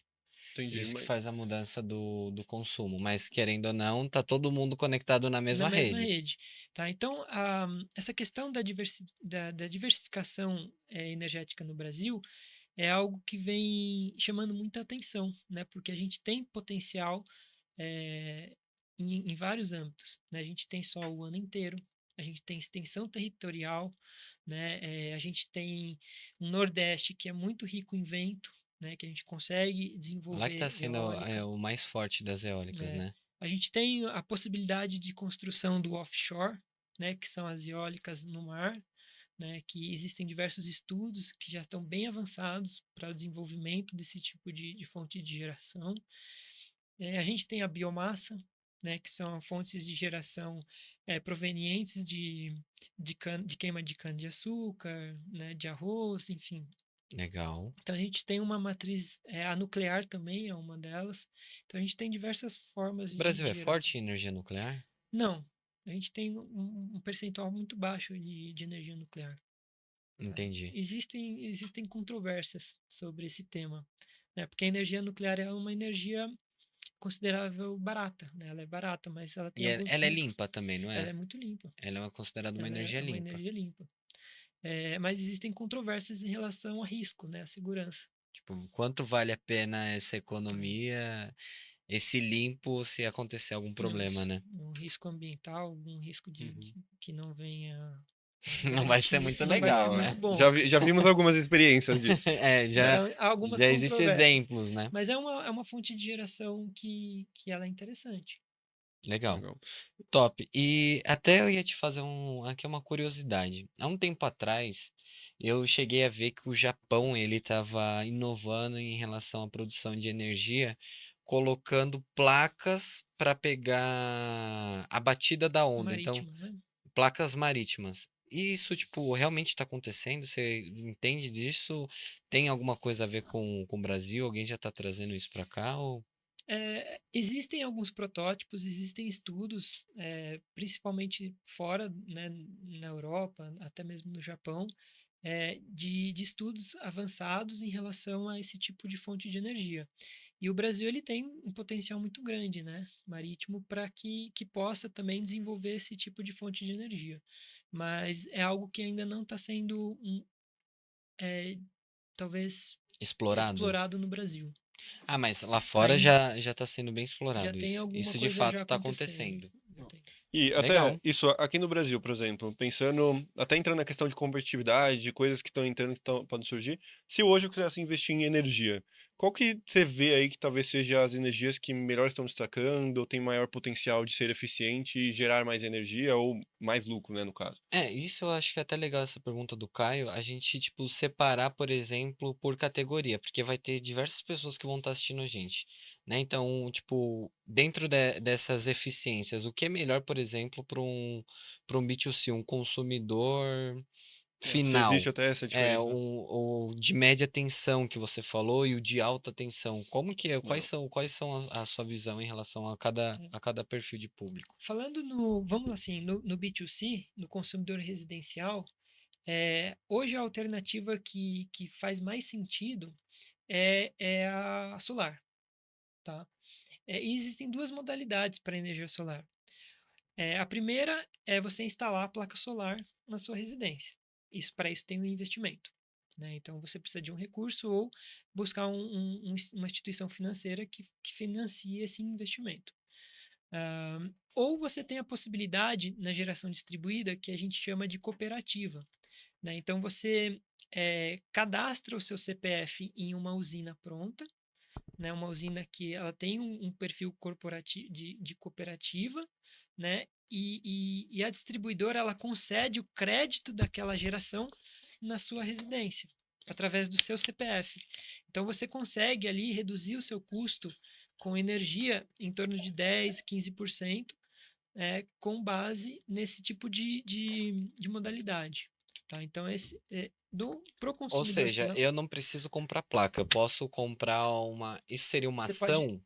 Entendi. Isso que faz a mudança do consumo. Mas querendo ou não, tá todo mundo conectado na na mesma mesma rede. rede, tá? Então, essa questão da diversificação energética no Brasil é algo que vem chamando muita atenção, né? Porque a gente tem potencial em vários âmbitos, né? A gente tem sol o ano inteiro, a gente tem extensão territorial, né? A gente tem um Nordeste que é muito rico em vento, né? Que a gente consegue Lá que tá desenvolver sendo eólica, o mais forte das eólicas, né? né? A gente tem a possibilidade de construção do offshore, né? Que são as eólicas no mar, né, que existem diversos estudos que já estão bem avançados para o desenvolvimento desse tipo de fonte de geração. A gente tem a biomassa, né, que são fontes de geração provenientes de queima de cana-de-açúcar, né, de arroz, enfim. Legal. Então a gente tem uma matriz, a nuclear também é uma delas. Então a gente tem diversas formas O de Brasil é geração. forte em energia nuclear? Não, a gente tem um percentual muito baixo de energia nuclear. Entendi. Existem controvérsias sobre esse tema, né? Porque a energia nuclear é uma energia considerável barata, né? Ela é barata, mas ela E tem alguns ela é riscos. limpa também, não Ela é? é muito limpa, Ela é considerada uma ela energia é uma limpa. energia limpa. Mas existem controvérsias em relação ao risco, né? A segurança. Tipo, quanto vale a pena essa economia, esse limpo, se acontecer algum problema, Isso, né? um risco ambiental, algum risco Uhum. que não venha a Não vai ser garantir, muito não vai ser legal, muito né? bom. Já vimos algumas experiências disso. É, já, Então, há algumas já existem controvérsias. exemplos, né? Mas é uma fonte de geração que ela é interessante. Legal. Legal. Top. E até eu ia te fazer aqui uma curiosidade. Há um tempo atrás, eu cheguei a ver que o Japão ele estava inovando em relação à produção de energia, colocando placas para pegar a batida da onda. Então, Marítima, né? placas marítimas. E isso, tipo, realmente está acontecendo? Você entende disso? Tem alguma coisa a ver com o Brasil? Alguém já está trazendo isso para cá? Ou... Existem alguns protótipos, existem estudos, principalmente fora, né, na Europa, até mesmo no Japão, de estudos avançados em relação a esse tipo de fonte de energia. E o Brasil ele tem um potencial muito grande, né, marítimo, para que possa também desenvolver esse tipo de fonte de energia. Mas é algo que ainda não está sendo, talvez, Explorado? explorado no Brasil. Ah, mas lá fora Ainda já está sendo bem já explorado tem isso. alguma Isso de coisa já fato está acontecendo. acontecendo. Já tem. E até Legal. isso aqui no Brasil, por exemplo, pensando, até entrando na questão de competitividade, de coisas que estão entrando podem surgir, se hoje eu quisesse investir em energia, qual que você vê aí que talvez seja as energias que melhor estão destacando, ou tem maior potencial de ser eficiente e gerar mais energia ou mais lucro, né, no caso? É, isso eu acho que é até legal essa pergunta do Caio, a gente, tipo, separar, por exemplo, por categoria, porque vai ter diversas pessoas que vão estar assistindo a gente, né? Então, tipo, dentro dessas eficiências, o que é melhor, por exemplo, para um B2C, um consumidor Se existe final? até essa É, diferença. o de média tensão que você falou e o de alta tensão. Como que é? Legal. Quais são a sua visão em relação a cada perfil de público? Falando vamos assim, no B2C, no consumidor residencial, hoje a alternativa que faz mais sentido é a solar, tá? E existem duas modalidades para energia solar. A primeira é você instalar a placa solar na sua residência. Para isso tem um investimento, né? Então você precisa de um recurso ou buscar uma instituição financeira que financie esse investimento. Ou você tem a possibilidade na geração distribuída que a gente chama de cooperativa, né? Então você cadastra o seu CPF em uma usina pronta, né? Uma usina que ela tem um perfil corporativo de cooperativa, né? E a distribuidora ela concede o crédito daquela geração na sua residência através do seu CPF. Então você consegue ali reduzir o seu custo com energia em torno de 10, 15%, com base nesse tipo de modalidade. Tá? Então, pro Ou consumidor seja, final, eu não preciso comprar placa, eu posso comprar uma. Isso seria uma ação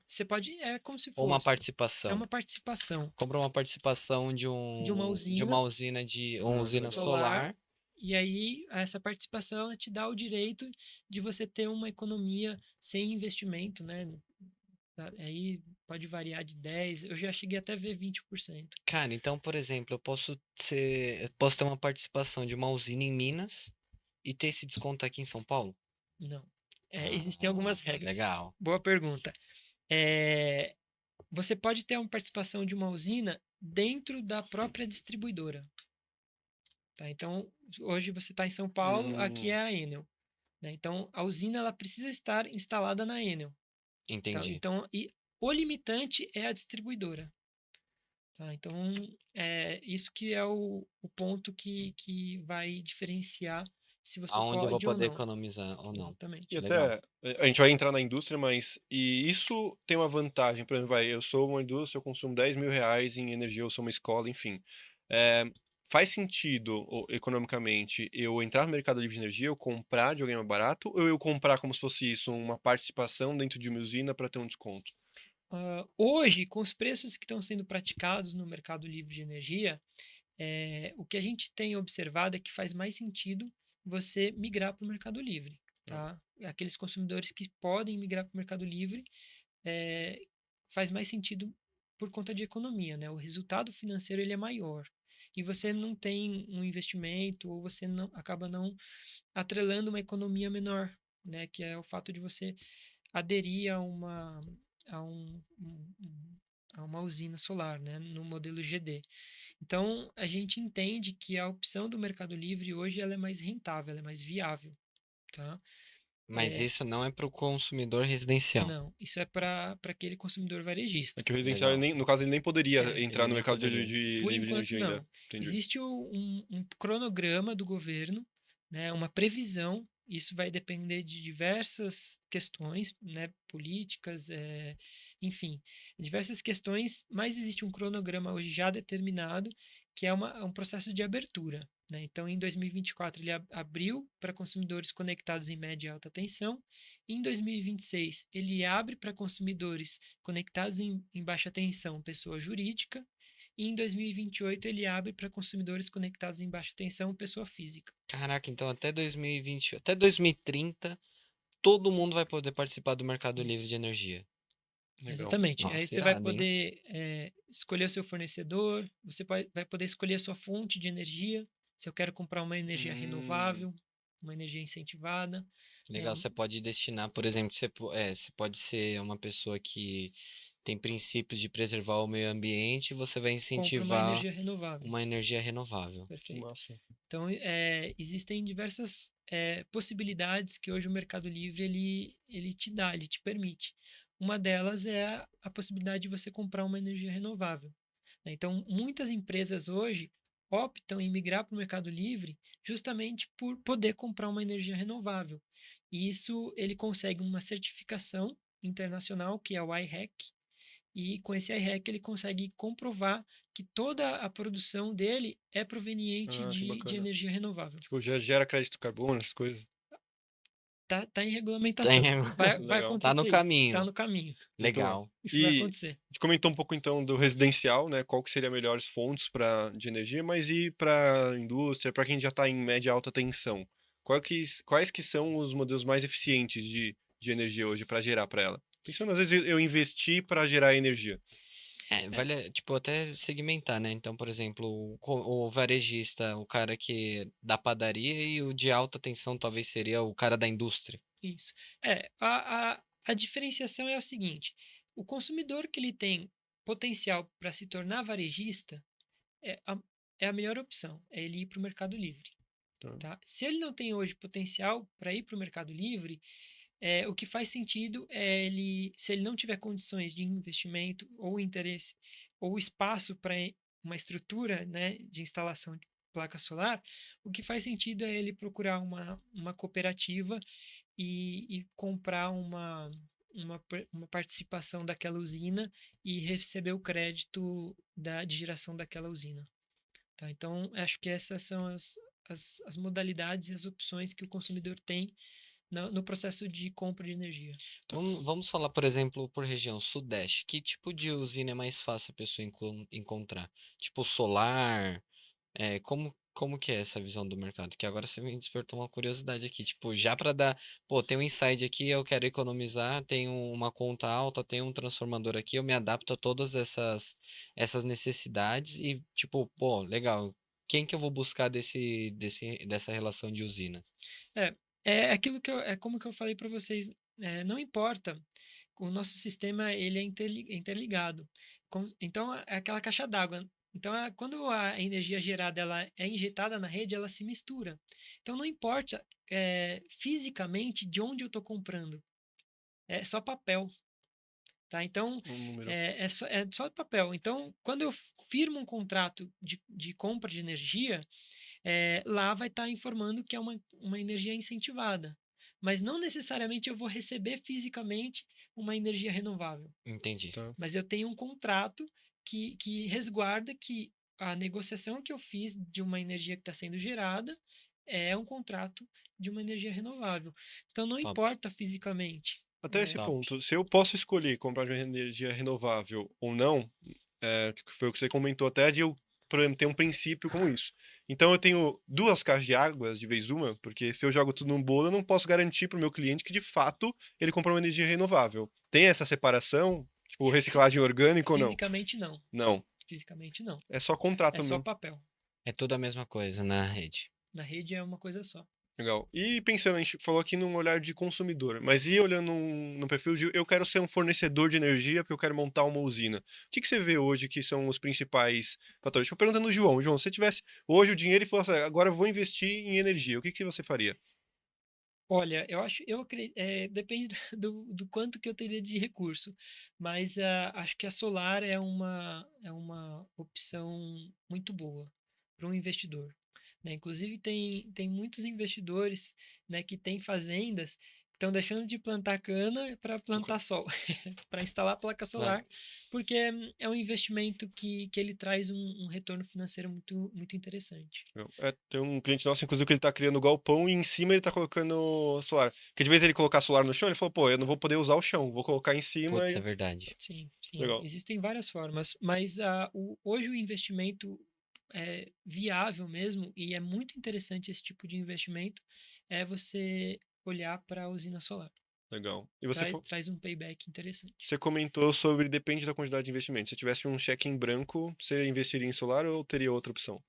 é como se ou uma fosse, é participação? uma participação Compra uma participação de uma de uma usina usina uma usina Legal. solar, solar. e aí essa participação ela te dá o direito de você ter uma economia sem investimento, né? tá? Aí pode variar de 10, eu já cheguei até a ver 20%. Cara, então, por exemplo, eu posso ter uma participação de uma usina em Minas e ter esse desconto aqui em São Paulo? Não. Existem Ah, algumas regras. legal. Boa pergunta. É, você pode ter uma participação de uma usina dentro da própria distribuidora, tá? Então, hoje você está em São Paulo, aqui Hum, é a Enel, né? Então, a usina ela precisa estar instalada na Enel, tá? Entendi. Então, o limitante é a distribuidora, tá? Então, isso que é o ponto que vai diferenciar se você Aonde eu vou pode ou poder não. economizar ou não. e Exatamente. Legal. até a gente vai entrar na indústria, mas e isso tem uma vantagem, por exemplo, eu sou uma indústria, eu consumo R$ 10.000 em energia, eu sou uma escola, enfim. É, faz sentido, economicamente, eu entrar no mercado livre de energia, eu comprar de alguém mais barato, ou eu comprar como se fosse isso, uma participação dentro de uma usina para ter um desconto? Hoje, com os preços que estão sendo praticados no mercado livre de energia, o que a gente tem observado é que faz mais sentido você migrar para o Mercado Livre, Ah, tá? Aqueles consumidores que podem migrar para o Mercado Livre, é, faz mais sentido por conta de economia, né? O resultado financeiro ele é maior e você não tem um investimento ou você não acaba não atrelando uma economia menor, né? Que é o fato de você aderir a um, um- um- a uma usina solar, né? No modelo GD. Então, a gente entende que a opção do Mercado Livre hoje ela é mais rentável, ela é mais viável, tá? Mas É, isso não é para o consumidor residencial. não, isso é para aquele consumidor é varejista. que o residencial, Legal. no caso, ele nem poderia É, Ele entrar no nem mercado poderia. de por livre de enquanto, energia ainda. não. Entendi. Existe um cronograma do governo, né, uma previsão, isso vai depender de diversas questões, né, políticas, enfim, diversas questões, mas existe um cronograma hoje já determinado, que é um processo de abertura. Né? Então, em 2024, ele abriu para consumidores conectados em média e alta tensão. Em 2026, ele abre para consumidores conectados em baixa tensão, pessoa jurídica. E em 2028 ele abre para consumidores conectados em baixa tensão, pessoa física. Caraca, então até 2020, até 2030, todo mundo vai poder participar do mercado livre Isso, de energia. Legal. exatamente. Aí Nossa, você vai irado, hein? poder escolher o seu fornecedor, você vai poder escolher a sua fonte de energia. Se eu quero comprar uma energia Hum, renovável, uma energia incentivada, né? Legal, você pode destinar, por exemplo, você pode ser uma pessoa que tem princípios de preservar o meio ambiente e você vai Compra uma incentivar energia renovável. uma energia renovável. que Perfeito. massa. Então, existem diversas possibilidades que hoje o Mercado Livre ele te dá, ele te permite. Uma delas é a possibilidade de você comprar uma energia renovável. Né? Então, muitas empresas hoje optam em migrar para o Mercado Livre justamente por poder comprar uma energia renovável. E isso ele consegue uma certificação internacional, que é o I-REC, e com esse iRec ele consegue comprovar que toda a produção dele é proveniente Ah, que de bacana. energia renovável. Tipo, já gera crédito carbono, essas coisas. Tá em regulamentação. Tem- Vai Legal. Tá no acontecer isso. Tá caminho. no caminho. Muito bom. Legal. Isso vai E acontecer. a gente comentou um pouco então do residencial, né? Qual que seria melhores fontes de energia, mas e para indústria, para quem já está em média e alta tensão? Quais que são os modelos mais eficientes de energia hoje para gerar para ela? Pensando, às vezes, eu investir para gerar energia. É, Vale, tipo, até segmentar, né? Então, por exemplo, o varejista, o cara que da padaria e o de alta tensão talvez seria o cara da indústria. isso. A diferenciação é o seguinte: o consumidor que ele tem potencial para se tornar varejista é a, é a melhor opção, é ele ir para o Mercado Livre. Tá? Tá? Se ele não tem hoje potencial para ir para o Mercado Livre, o que faz sentido é ele, se ele não tiver condições de investimento ou interesse ou espaço para uma estrutura, né, de instalação de placa solar, o que faz sentido é ele procurar uma cooperativa e comprar uma participação daquela usina e receber o crédito de geração daquela usina. Tá? Então, acho que essas são as modalidades e as opções que o consumidor tem no processo de compra de energia. Vamos falar, por exemplo, por região Sudeste. Que tipo de usina é mais fácil a pessoa encontrar? Tipo solar? como que é essa visão do mercado? Que agora você me despertou uma curiosidade aqui, tipo, já para dar, pô, tem um insight aqui, eu quero economizar, tenho uma conta alta, tenho um transformador aqui, eu me adapto a todas essas necessidades e, tipo, pô, legal. Quem que eu vou buscar dessa relação de usina? É, é aquilo é como que eu falei para vocês, não importa, o nosso sistema ele é interligado. Então é aquela caixa d'água. Então quando a energia gerada ela é injetada na rede, ela se mistura. Então não importa fisicamente de onde eu estou comprando, é só papel. Tá? Então, Um número. é só papel. Então, quando eu firmo um contrato de compra de energia, lá vai estar informando que é uma energia incentivada. Mas não necessariamente eu vou receber fisicamente uma energia renovável. Entendi. Tá. Mas eu tenho um contrato que resguarda que a negociação que eu fiz de uma energia que está sendo gerada é um contrato de uma energia renovável. Então, não Top, importa fisicamente. Até esse top. ponto, se eu posso escolher comprar de uma energia renovável ou não, que foi o que você comentou até de eu, por exemplo, ter um princípio como isso. Então eu tenho duas caixas de águas de vez uma, porque se eu jogo tudo num bolo, eu não posso garantir para o meu cliente que de fato ele comprou uma energia renovável. Tem essa separação, tipo reciclagem orgânica ou não? Fisicamente, não. Não. Fisicamente, não. É só É contrato só mesmo. papel. É tudo a mesma coisa na rede. Na rede é uma coisa só. Legal. E pensando, a gente falou aqui num olhar de consumidor, mas e olhando no perfil de eu quero ser um fornecedor de energia porque eu quero montar uma usina. O que que você vê hoje que são os principais fatores? Tipo, perguntando ao João, João, se você tivesse hoje o dinheiro e falasse, "Ah, agora eu vou investir em energia, o que que você faria?" Olha, depende do quanto que eu teria de recurso, mas acho que a solar é uma opção muito boa para um investidor, né? Inclusive tem muitos investidores, né, que têm fazendas que estão deixando de plantar cana para plantar sol, para instalar placa Ah, solar, porque é um investimento que ele traz um retorno financeiro muito, muito interessante. Tem um cliente nosso, inclusive, que ele tá criando galpão e em cima ele tá colocando solar. Porque de vez ele colocar solar no chão, ele falou, pô, eu não vou poder usar o chão, vou colocar em cima putz, é e... verdade. Sim, sim. Legal. Existem várias formas, mas hoje o investimento viável mesmo, e é muito interessante esse tipo de investimento, é você olhar para a usina solar. Legal. E Traz um payback interessante. você comentou sobre depende da quantidade de investimento. Se tivesse um cheque em branco, você investiria em solar ou teria outra opção?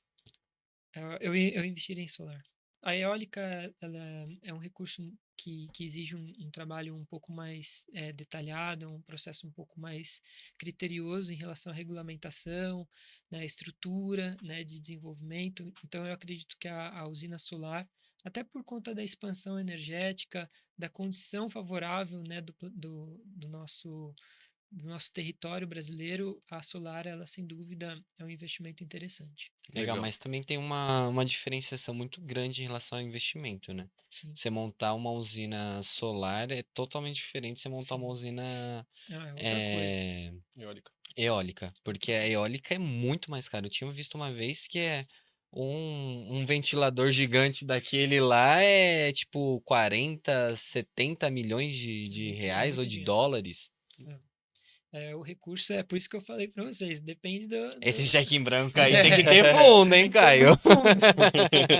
Eu investiria em solar. A eólica, ela é um recurso que exige um trabalho um pouco mais detalhado, um processo um pouco mais criterioso em relação à regulamentação, né, estrutura, né, de desenvolvimento. Então, eu acredito que a usina solar, até por conta da expansão energética, da condição favorável, né, do nosso território brasileiro, a solar, ela sem dúvida é um investimento interessante. Legal, Legal. mas também tem uma diferenciação muito grande em relação ao investimento, né? Sim, Você montar uma usina solar é totalmente diferente de você montar uma sim. usina É outra coisa. eh, Eólica. eólica, Outra porque a coisa. eólica é muito mais cara. Eu tinha visto uma vez que um ventilador gigante daquele lá é tipo 40, 70 milhões de É reais ou muito de dinheiro. dólares. O recurso é por isso que eu falei para vocês, depende Esse cheque em branco aí tem que ter É, fundo, hein, tem que ter Caio? muito fundo.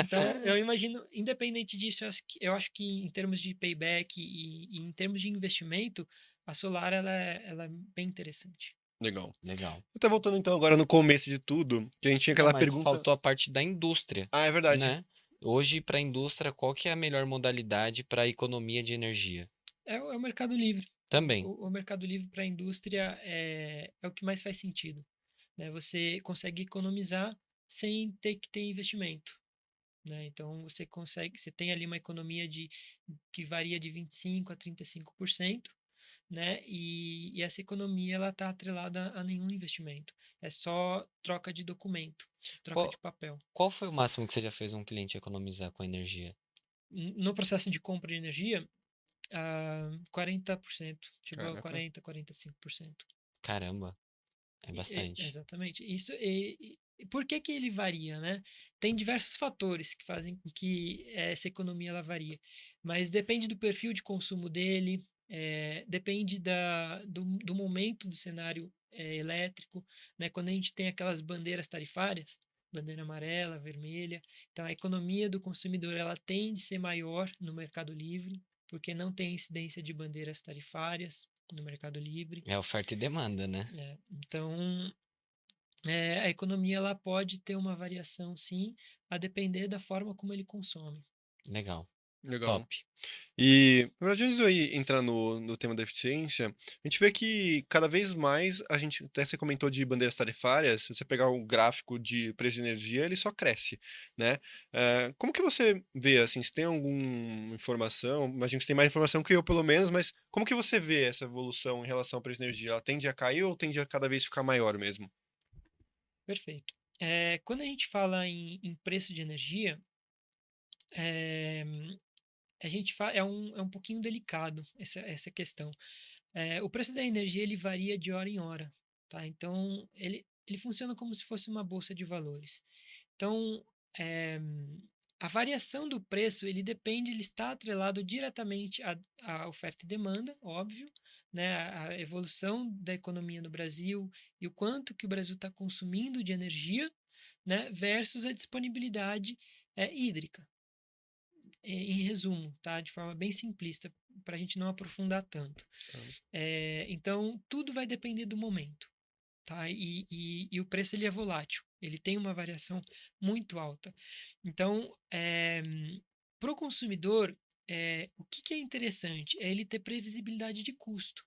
Então, eu imagino, independente disso, eu acho que em termos de payback e em termos de investimento, a solar ela é bem interessante. Legal. Legal. Até voltando então agora no começo de tudo, que a gente tinha Não, aquela mas pergunta. faltou a parte da indústria, Ah, é verdade. né? Hoje, para a indústria, qual que é a melhor modalidade para a economia de energia? É o Mercado Livre. Também. O Mercado Livre para a indústria é o que mais faz sentido, né? Você consegue economizar sem ter que ter investimento, né? Então você tem ali uma economia que varia de 25 a 35%, né? E essa economia ela está atrelada a nenhum investimento. É só troca de documento, troca Qual, de papel. qual foi o máximo que você já fez um cliente economizar com energia? No processo de compra de energia, 40%, chegou a Caraca. 45%. Caramba, é bastante. Exatamente. Isso e por que que ele varia, né? Tem diversos fatores que fazem com que essa economia ela varia, mas depende do perfil de consumo dele, depende do momento do cenário elétrico, né? Quando a gente tem aquelas bandeiras tarifárias, bandeira amarela, vermelha. Então, a economia do consumidor ela tende a ser maior no Mercado Livre, porque não tem incidência de bandeiras tarifárias no Mercado Livre. É oferta e demanda, né? Então, a economia ela pode ter uma variação, sim, a depender da forma como ele consome. Legal. Legal. Top. E, na verdade, antes de eu entrar no tema da eficiência, a gente vê que cada vez mais a gente, até você comentou de bandeiras tarifárias, se você pegar o gráfico de preço de energia, ele só cresce, né? Como que você vê, assim, se tem alguma informação, imagino que você tem mais informação que eu, pelo menos, mas como que você vê essa evolução em relação ao preço de energia? Ela tende a cair ou tende a cada vez ficar maior mesmo? Perfeito. Quando a gente fala em preço de energia, é, a gente é um pouquinho delicado essa questão. O preço da energia ele varia de hora em hora, tá? Então ele funciona como se fosse uma bolsa de valores. Então é, a variação do preço ele está atrelado diretamente à oferta e demanda, óbvio, né? A evolução da economia no Brasil e o quanto que o Brasil está consumindo de energia, né? Versus a disponibilidade hídrica em resumo, tá? De forma bem simplista, para a gente não aprofundar tanto. Tá. Então, tudo vai depender do momento, tá? E o preço ele é volátil, ele tem uma variação muito alta. Então, para o consumidor, o que é interessante? É ele ter previsibilidade de custo,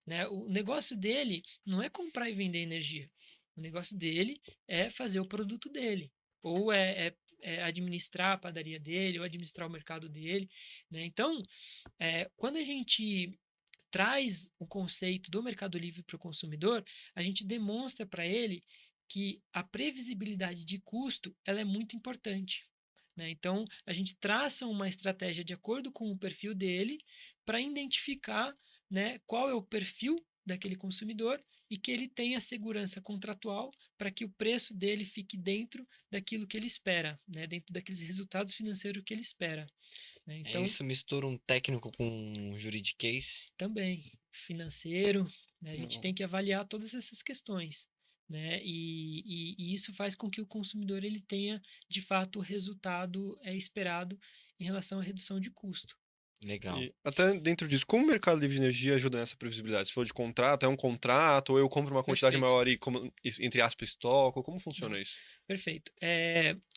né? O negócio dele não é comprar e vender energia. O negócio dele é fazer o produto dele. Ou é administrar a padaria dele, ou administrar o mercado dele, né? Então, quando a gente traz o conceito do Mercado Livre para o consumidor, a gente demonstra para ele que a previsibilidade de custo ela é muito importante. Né? Então, a gente traça uma estratégia de acordo com o perfil dele para identificar, né, qual é o perfil daquele consumidor e que ele tenha segurança contratual para que o preço dele fique dentro daquilo que ele espera, né, dentro daqueles resultados financeiros que ele espera. Né? É Então, isso, mistura um técnico com um juridiquês. também financeiro, né? A gente Não. tem que avaliar todas essas questões, né? E isso faz com que o consumidor ele tenha de fato o resultado esperado em relação à redução de custo. Legal. E até dentro disso, como o mercado livre de energia ajuda nessa previsibilidade? Se for de contrato, é um contrato, ou eu compro uma quantidade Perfeito. maior e, entre aspas, estoco, como funciona Não, isso? perfeito.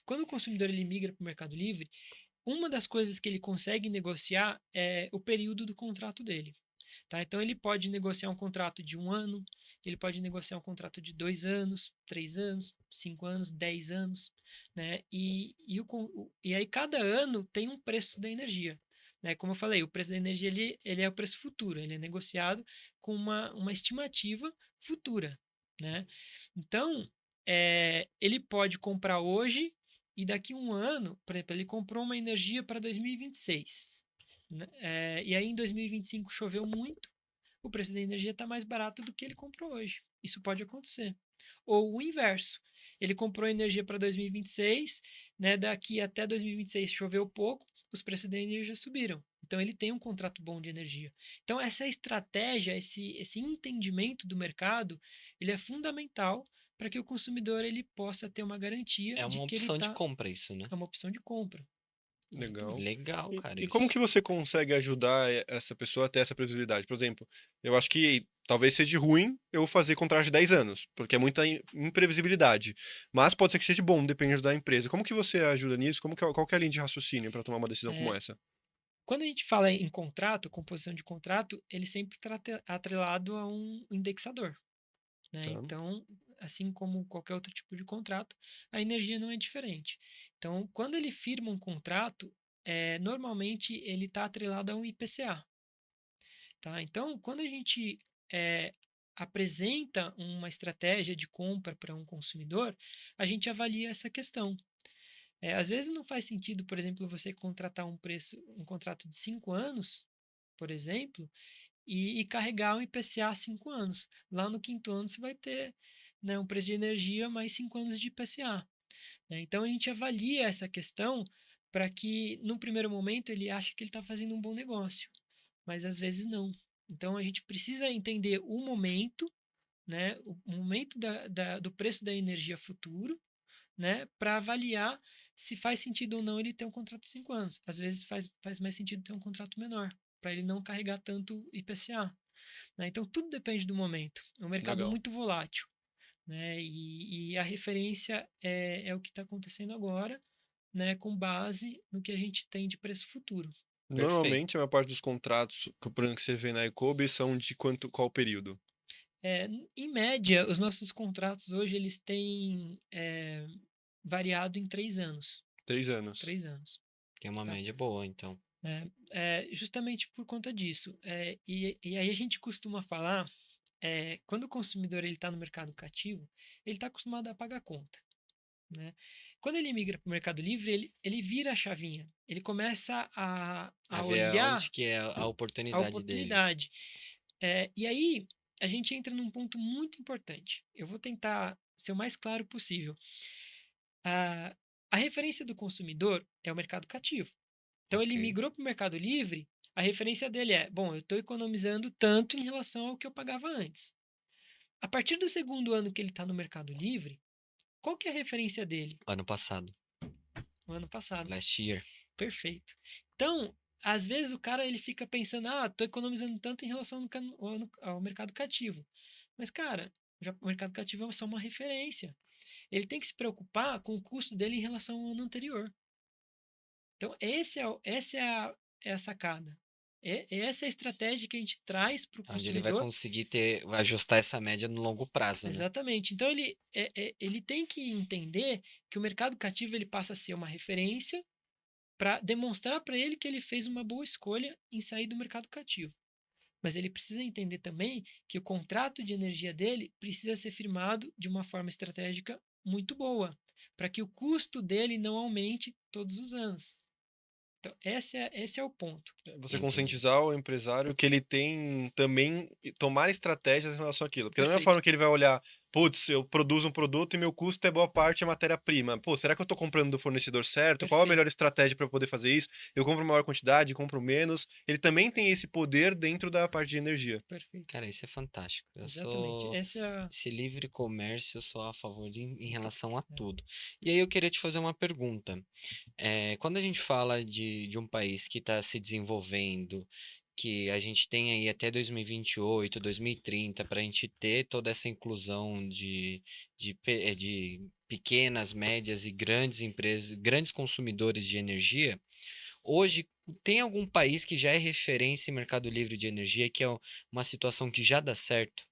Quando o consumidor ele migra para o Mercado Livre, uma das coisas que ele consegue negociar é o período do contrato dele. Tá? Então, ele pode negociar um contrato de 1 ano, ele pode negociar um contrato de 2 anos, 3 anos, 5 anos, 10 anos, né? E aí, cada ano tem um preço da energia. Né? Como eu falei, o preço da energia ele é o preço futuro, ele é negociado com uma estimativa futura. Né? Então, ele pode comprar hoje e daqui a 1 ano, por exemplo, ele comprou uma energia para 2026. Né? E aí em 2025 choveu muito, o preço da energia está mais barato do que ele comprou hoje. Isso pode acontecer. Ou o inverso. Ele comprou energia para 2026, né? Daqui até 2026 choveu pouco, os preços da energia subiram. Então ele tem um contrato bom de energia. Então essa estratégia, esse entendimento do mercado, ele é fundamental para que o consumidor ele possa ter uma garantia É de uma que ele opção de está compra isso, né? é uma opção de compra. Legal. Exatamente. Legal, cara, E como isso. que você consegue ajudar essa pessoa a ter essa previsibilidade? Por exemplo, eu acho que talvez seja ruim eu fazer contrato de 10 anos, porque é muita imprevisibilidade. Mas pode ser que seja bom, depende da empresa. Como que você ajuda nisso? Qual que é a linha de raciocínio para tomar uma decisão como É, essa? Quando a gente fala em contrato, composição de contrato, ele sempre está atrelado a um indexador, né? Tá. Então, assim como qualquer outro tipo de contrato, a energia não é diferente. Então, quando ele firma um contrato, normalmente ele está atrelado a um IPCA, tá? Então, quando a gente é, apresenta uma estratégia de compra para um consumidor, a gente avalia essa questão. Às vezes não faz sentido, por exemplo, você contratar um contrato de 5 anos, por exemplo, e carregar um IPCA 5 anos. Lá no quinto ano você vai ter, né, um preço de energia mais 5 anos de IPCA. Né? Então a gente avalia essa questão para que, no primeiro momento, ele ache que ele está fazendo um bom negócio, mas às vezes não. Então a gente precisa entender o momento, né, o momento do preço da energia futuro, né, para avaliar se faz sentido ou não ele ter um contrato de 5 anos. Às vezes faz mais sentido ter um contrato menor, para ele não carregar tanto IPCA, né? Então tudo depende do momento. É um mercado Legal. muito volátil, né? E a referência é o que está acontecendo agora, né, com base no que a gente tem de preço futuro. Perfeito. Normalmente, a maior parte dos contratos, por exemplo, que você vê na Ecobe, são de qual período? Em média, os nossos contratos hoje eles têm variado em 3 anos. 3 anos. 3 anos, Tem uma tá? média boa, então. Justamente por conta disso. E aí a gente costuma falar, quando o consumidor ele está no mercado cativo, ele está acostumado a pagar conta, né? Quando ele migra para o Mercado Livre, ele vira a chavinha. Ele começa A a ver olhar onde que é a a oportunidade dele. oportunidade. E aí a gente entra num ponto muito importante. Eu vou tentar ser o mais claro possível. A, a referência do consumidor é o mercado cativo. Então ele Ok. migrou para o Mercado Livre, a referência dele é: bom, eu estou economizando tanto em relação ao que eu pagava antes. A partir do segundo ano que ele está no Mercado Livre, qual que é a referência dele? Ano passado. O ano passado. Last year. Perfeito. Então, às vezes o cara ele fica pensando: estou economizando tanto em relação ao mercado cativo. Mas, cara, o mercado cativo é só uma referência. Ele tem que se preocupar com o custo dele em relação ao ano anterior. Então, essa é a sacada. Essa é a estratégia que a gente traz para o Onde ele vai consumidor. conseguir vai ajustar essa média no longo prazo, né? Exatamente. Então, ele tem que entender que o mercado cativo ele passa a ser uma referência para demonstrar para ele que ele fez uma boa escolha em sair do mercado cativo. Mas ele precisa entender também que o contrato de energia dele precisa ser firmado de uma forma estratégica muito boa, para que o custo dele não aumente todos os anos. Então, esse é o ponto. Você Entendi. conscientizar o empresário que ele tem também tomar estratégias em relação àquilo. Porque da mesma Perfeito. forma que ele vai olhar, putz, eu produzo um produto e meu custo é boa parte é matéria-prima. Pô, será que eu tô comprando do fornecedor certo? Qual a melhor Perfeito. estratégia para poder fazer isso? Eu compro maior quantidade, compro menos. Ele também tem esse poder dentro da parte de energia. Perfeito. Cara, isso é fantástico. Eu Exatamente. sou Essa é a. esse livre comércio, eu sou a favor em relação a tudo. E aí eu queria te fazer uma pergunta. Quando a gente fala de um país que está se desenvolvendo, que a gente tem aí até 2028, 2030, para a gente ter toda essa inclusão de pequenas, médias e grandes empresas, grandes consumidores de energia, hoje tem algum país que já é referência em mercado livre de energia, que é uma situação que já dá certo?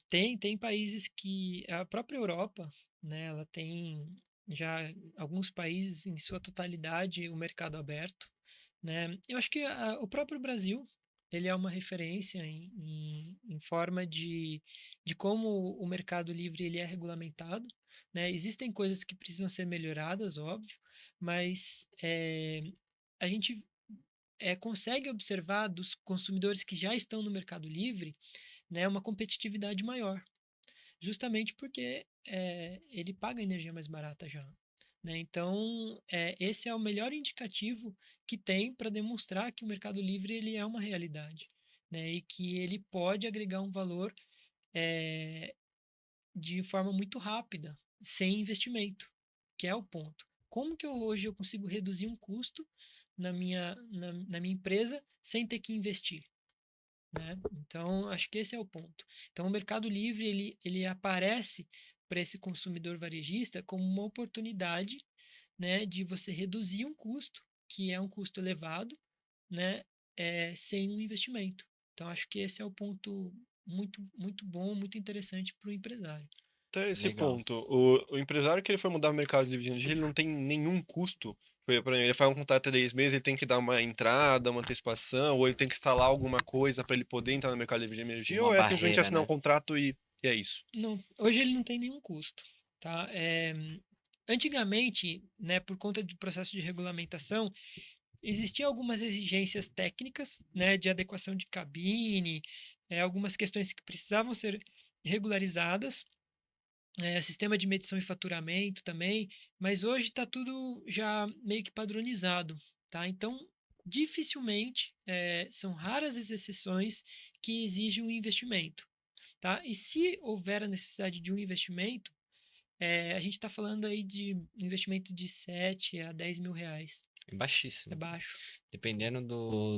Tem países que a própria Europa, né, ela tem já alguns países em sua totalidade o mercado aberto, né? Eu acho que o próprio Brasil ele é uma referência em forma de como o mercado livre ele é regulamentado, né? Existem coisas que precisam ser melhoradas, óbvio, mas a gente consegue observar dos consumidores que já estão no mercado livre, né, uma competitividade maior, justamente porque ele paga energia mais barata já. Né? Então, esse é o melhor indicativo que tem para demonstrar que o Mercado Livre ele é uma realidade, né? E que ele pode agregar um valor é, de forma muito rápida, sem investimento, que é o ponto. Como que hoje eu consigo reduzir um custo na minha empresa sem ter que investir? Né? Então, acho que esse é o ponto. Então, o Mercado Livre ele aparece para esse consumidor varejista como uma oportunidade, né, de você reduzir um custo que é um custo elevado, né, sem um investimento. Então, acho que esse é o ponto muito bom, muito interessante para o empresário. Até esse Legal. ponto, o empresário que ele for mudar o mercado livre de energia, ele não tem nenhum custo. Por exemplo, ele faz um contrato de 3 meses, ele tem que dar uma entrada, uma antecipação, ou ele tem que instalar alguma coisa para ele poder entrar no mercado livre de Tem energia, uma ou é simplesmente barreira, assinar um né? contrato e é isso? Não, hoje ele não tem nenhum custo, tá? Antigamente, né, por conta do processo de regulamentação, existiam algumas exigências técnicas, né, de adequação de cabine, algumas questões que precisavam ser regularizadas, sistema de medição e faturamento também, mas hoje está tudo já meio que padronizado, tá? Então, dificilmente, são raras as exceções que exigem um investimento, tá? E se houver a necessidade de um investimento, a gente está falando aí de investimento de 7 a 10 mil reais. É É baixíssimo. baixo. Dependendo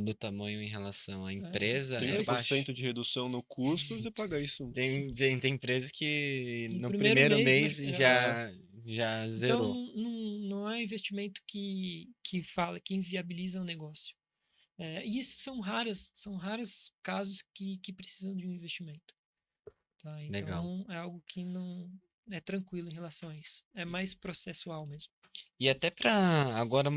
do tamanho em relação à empresa, é Depois, baixo. 30% de redução no custo, você paga isso. Tem empresas que no no primeiro primeiro mês, mês já então zerou. não é investimento que inviabiliza o negócio. E isso são raros casos que precisam de um investimento. Tá? Legal. Então é algo que não é tranquilo em relação a isso. É mais processual mesmo. E até para agora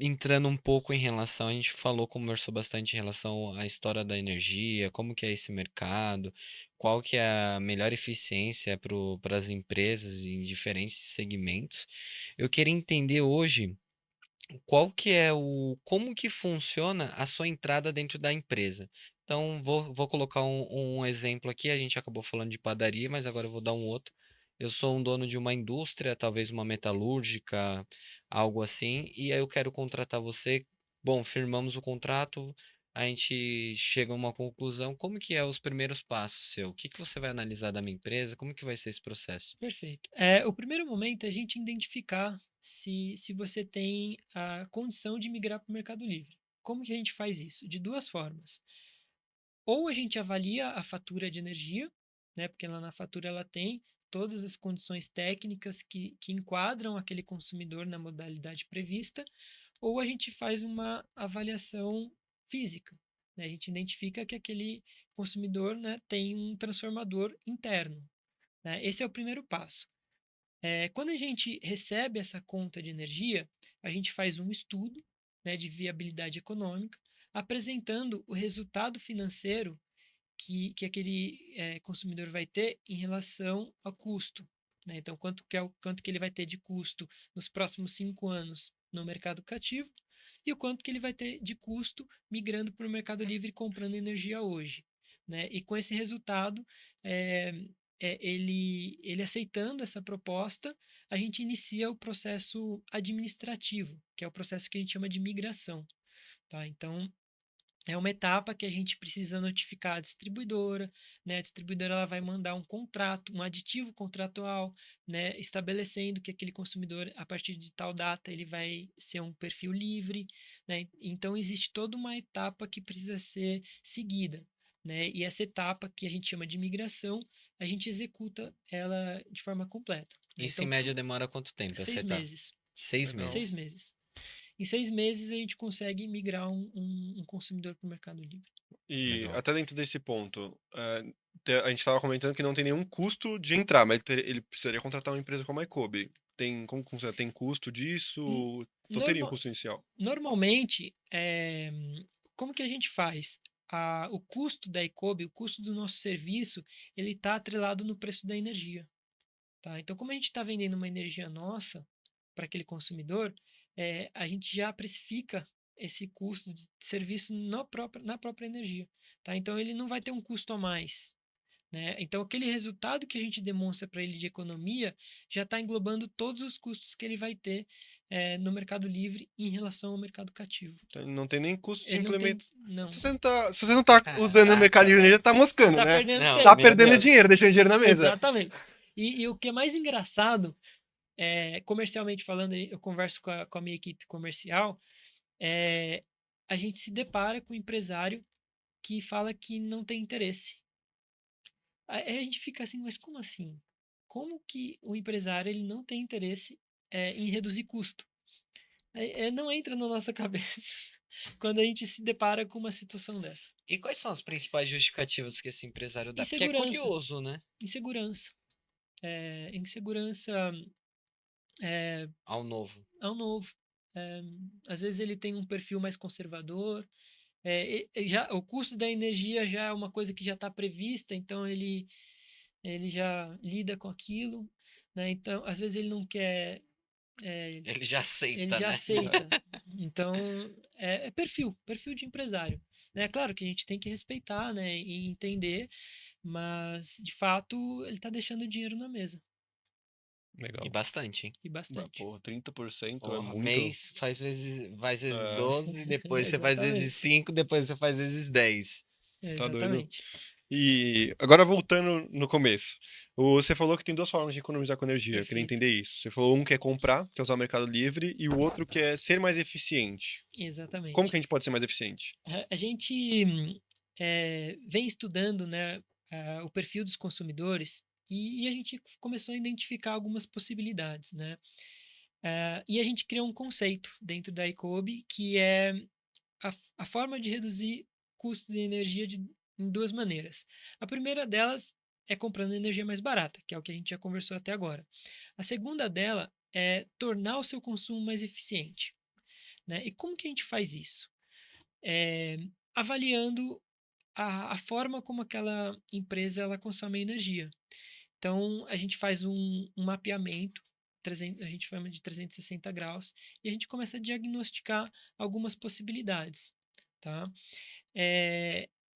entrando um pouco em relação, a gente falou, conversou bastante em relação à história da energia, como que é esse mercado, qual que é a melhor eficiência para as empresas em diferentes segmentos. Eu queria entender hoje qual que é como que funciona a sua entrada dentro da empresa. Então, vou colocar um exemplo aqui, a gente acabou falando de padaria, mas agora eu vou dar um outro. Eu sou um dono de uma indústria, talvez uma metalúrgica, algo assim, e aí eu quero contratar você. Bom, firmamos o contrato, a gente chega a uma conclusão. Como que é os primeiros passos seu? O que que você vai analisar da minha empresa? Como que vai ser esse processo? Perfeito. O primeiro momento é a gente identificar se você tem a condição de migrar para o Mercado Livre. Como que a gente faz isso? De duas formas. Ou a gente avalia a fatura de energia, né, porque lá na fatura ela tem todas as condições técnicas que enquadram aquele consumidor na modalidade prevista, ou a gente faz uma avaliação física. Né? A gente identifica que aquele consumidor, né, tem um transformador interno. Né? Esse é o primeiro passo. Quando a gente recebe essa conta de energia, a gente faz um estudo, né, de viabilidade econômica, apresentando o resultado financeiro que aquele consumidor vai ter em relação ao custo. Né? Então, quanto que ele vai ter de custo nos próximos 5 anos no mercado cativo e o quanto que ele vai ter de custo migrando para o Mercado Livre e comprando energia hoje. Né? E com esse resultado, é, ele aceitando essa proposta, a gente inicia o processo administrativo, que é o processo que a gente chama de migração. Tá? Então, é uma etapa que a gente precisa notificar a distribuidora, né? A distribuidora ela vai mandar um contrato, um aditivo contratual, né? Estabelecendo que aquele consumidor, a partir de tal data, ele vai ser um perfil livre, né? Então, existe toda uma etapa que precisa ser seguida, né? E essa etapa, que a gente chama de migração, a gente executa ela de forma completa. Né? Isso em Então, média demora quanto tempo essa seis etapa? meses. 6 meses. 6 meses. Em 6 meses, a gente consegue migrar um consumidor para o Mercado Livre. E Legal. até dentro desse ponto, a gente estava comentando que não tem nenhum custo de entrar, mas ele precisaria contratar uma empresa como a iCobe. Como funciona? Tem custo N- disso? Então teria um norma- custo inicial. Normalmente, como que a gente faz? O custo da Ecobe, o custo do nosso serviço, ele está atrelado no preço da energia. Tá? Então, como a gente está vendendo uma energia nossa para aquele consumidor, a gente já precifica esse custo de serviço na própria energia. Tá? Então, ele não vai ter um custo a mais. Né? Então, aquele resultado que a gente demonstra para ele de economia já está englobando todos os custos que ele vai ter no Mercado Livre em relação ao mercado cativo. Então, não tem nem custo de Ele não tem. implemento. Não. Se você não tá usando o mercado Caraca, livre, já velho. tá moscando, Está né? perdendo Não, Tá tempo. meu perdendo Deus. dinheiro, deixando dinheiro na mesa. Exatamente. E o que é mais engraçado, comercialmente falando, eu converso com a minha equipe comercial, é, a gente se depara com um empresário que fala que não tem interesse. Aí a gente fica assim, mas como assim? Como que o empresário ele não tem interesse em reduzir custo? Não entra na nossa cabeça quando a gente se depara com uma situação dessa. E quais são as principais justificativas que esse empresário dá? Porque é Insegurança, curioso, né? insegurança, insegurança é, Ao novo. ao novo. É, Às vezes ele tem um perfil mais conservador. O custo da energia já é uma coisa que já está prevista, então ele já lida com aquilo, né? Então, às vezes ele não quer, é, Ele já ele aceita, já né? aceita. Então, perfil de empresário. Né? Claro que a gente tem que respeitar, né, e entender, mas de fato ele está deixando dinheiro na mesa, E Legal. bastante, hein? e bastante. Porra, 30% é Porra, muito. mês faz vezes É, 12, depois você faz vezes Exatamente. 5, depois você faz vezes 10. tá doido. Exatamente. E agora voltando no começo, você falou que tem duas formas de economizar com energia. Eu queria Perfeito. entender isso. Você falou um que é comprar, que é usar o Mercado Livre, e o outro que é ser mais eficiente. Como que Exatamente. a gente pode ser mais eficiente? A gente vem estudando, né, o perfil dos consumidores e a gente começou a identificar algumas possibilidades, né? E a gente criou um conceito dentro da Icobe que é a forma de reduzir custo de energia em duas maneiras. A primeira delas é comprando energia mais barata, que é o que a gente já conversou até agora. A segunda dela é tornar o seu consumo mais eficiente, né? E como que a gente faz isso? É, avaliando a forma como aquela empresa ela consome energia. Então, a gente faz um mapeamento, 300, a gente chama de 360 graus, e a gente começa a diagnosticar algumas possibilidades, tá?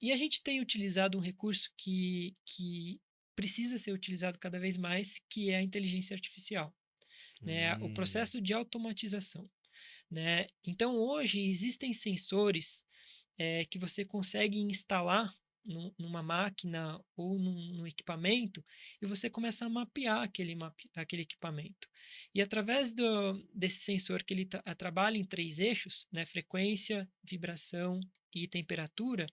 E a gente tem utilizado um recurso que precisa ser utilizado cada vez mais, que é a inteligência artificial, né? O Hum, processo de automatização, né? Então, hoje existem sensores que você consegue instalar numa máquina ou num equipamento e você começa a mapear aquele equipamento. E através desse sensor que ele trabalha em três eixos, né, frequência, vibração e temperatura,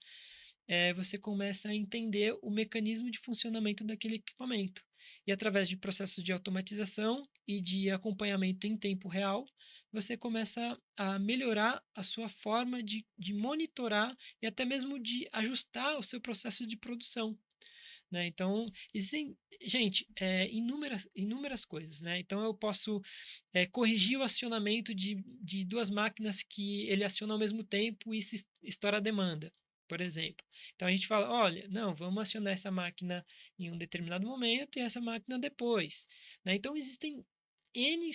você começa a entender o mecanismo de funcionamento daquele equipamento. E através de processos de automatização e de acompanhamento em tempo real, você começa a melhorar a sua forma de monitorar e até mesmo de ajustar o seu processo de produção. Né? Então, existem, gente, inúmeras coisas. Né? Então, eu posso corrigir o acionamento de duas máquinas que ele aciona ao mesmo tempo e isso estoura a demanda, por exemplo. Então, a gente fala, olha, não, vamos acionar essa máquina em um determinado momento e essa máquina depois. Né? Então, existem N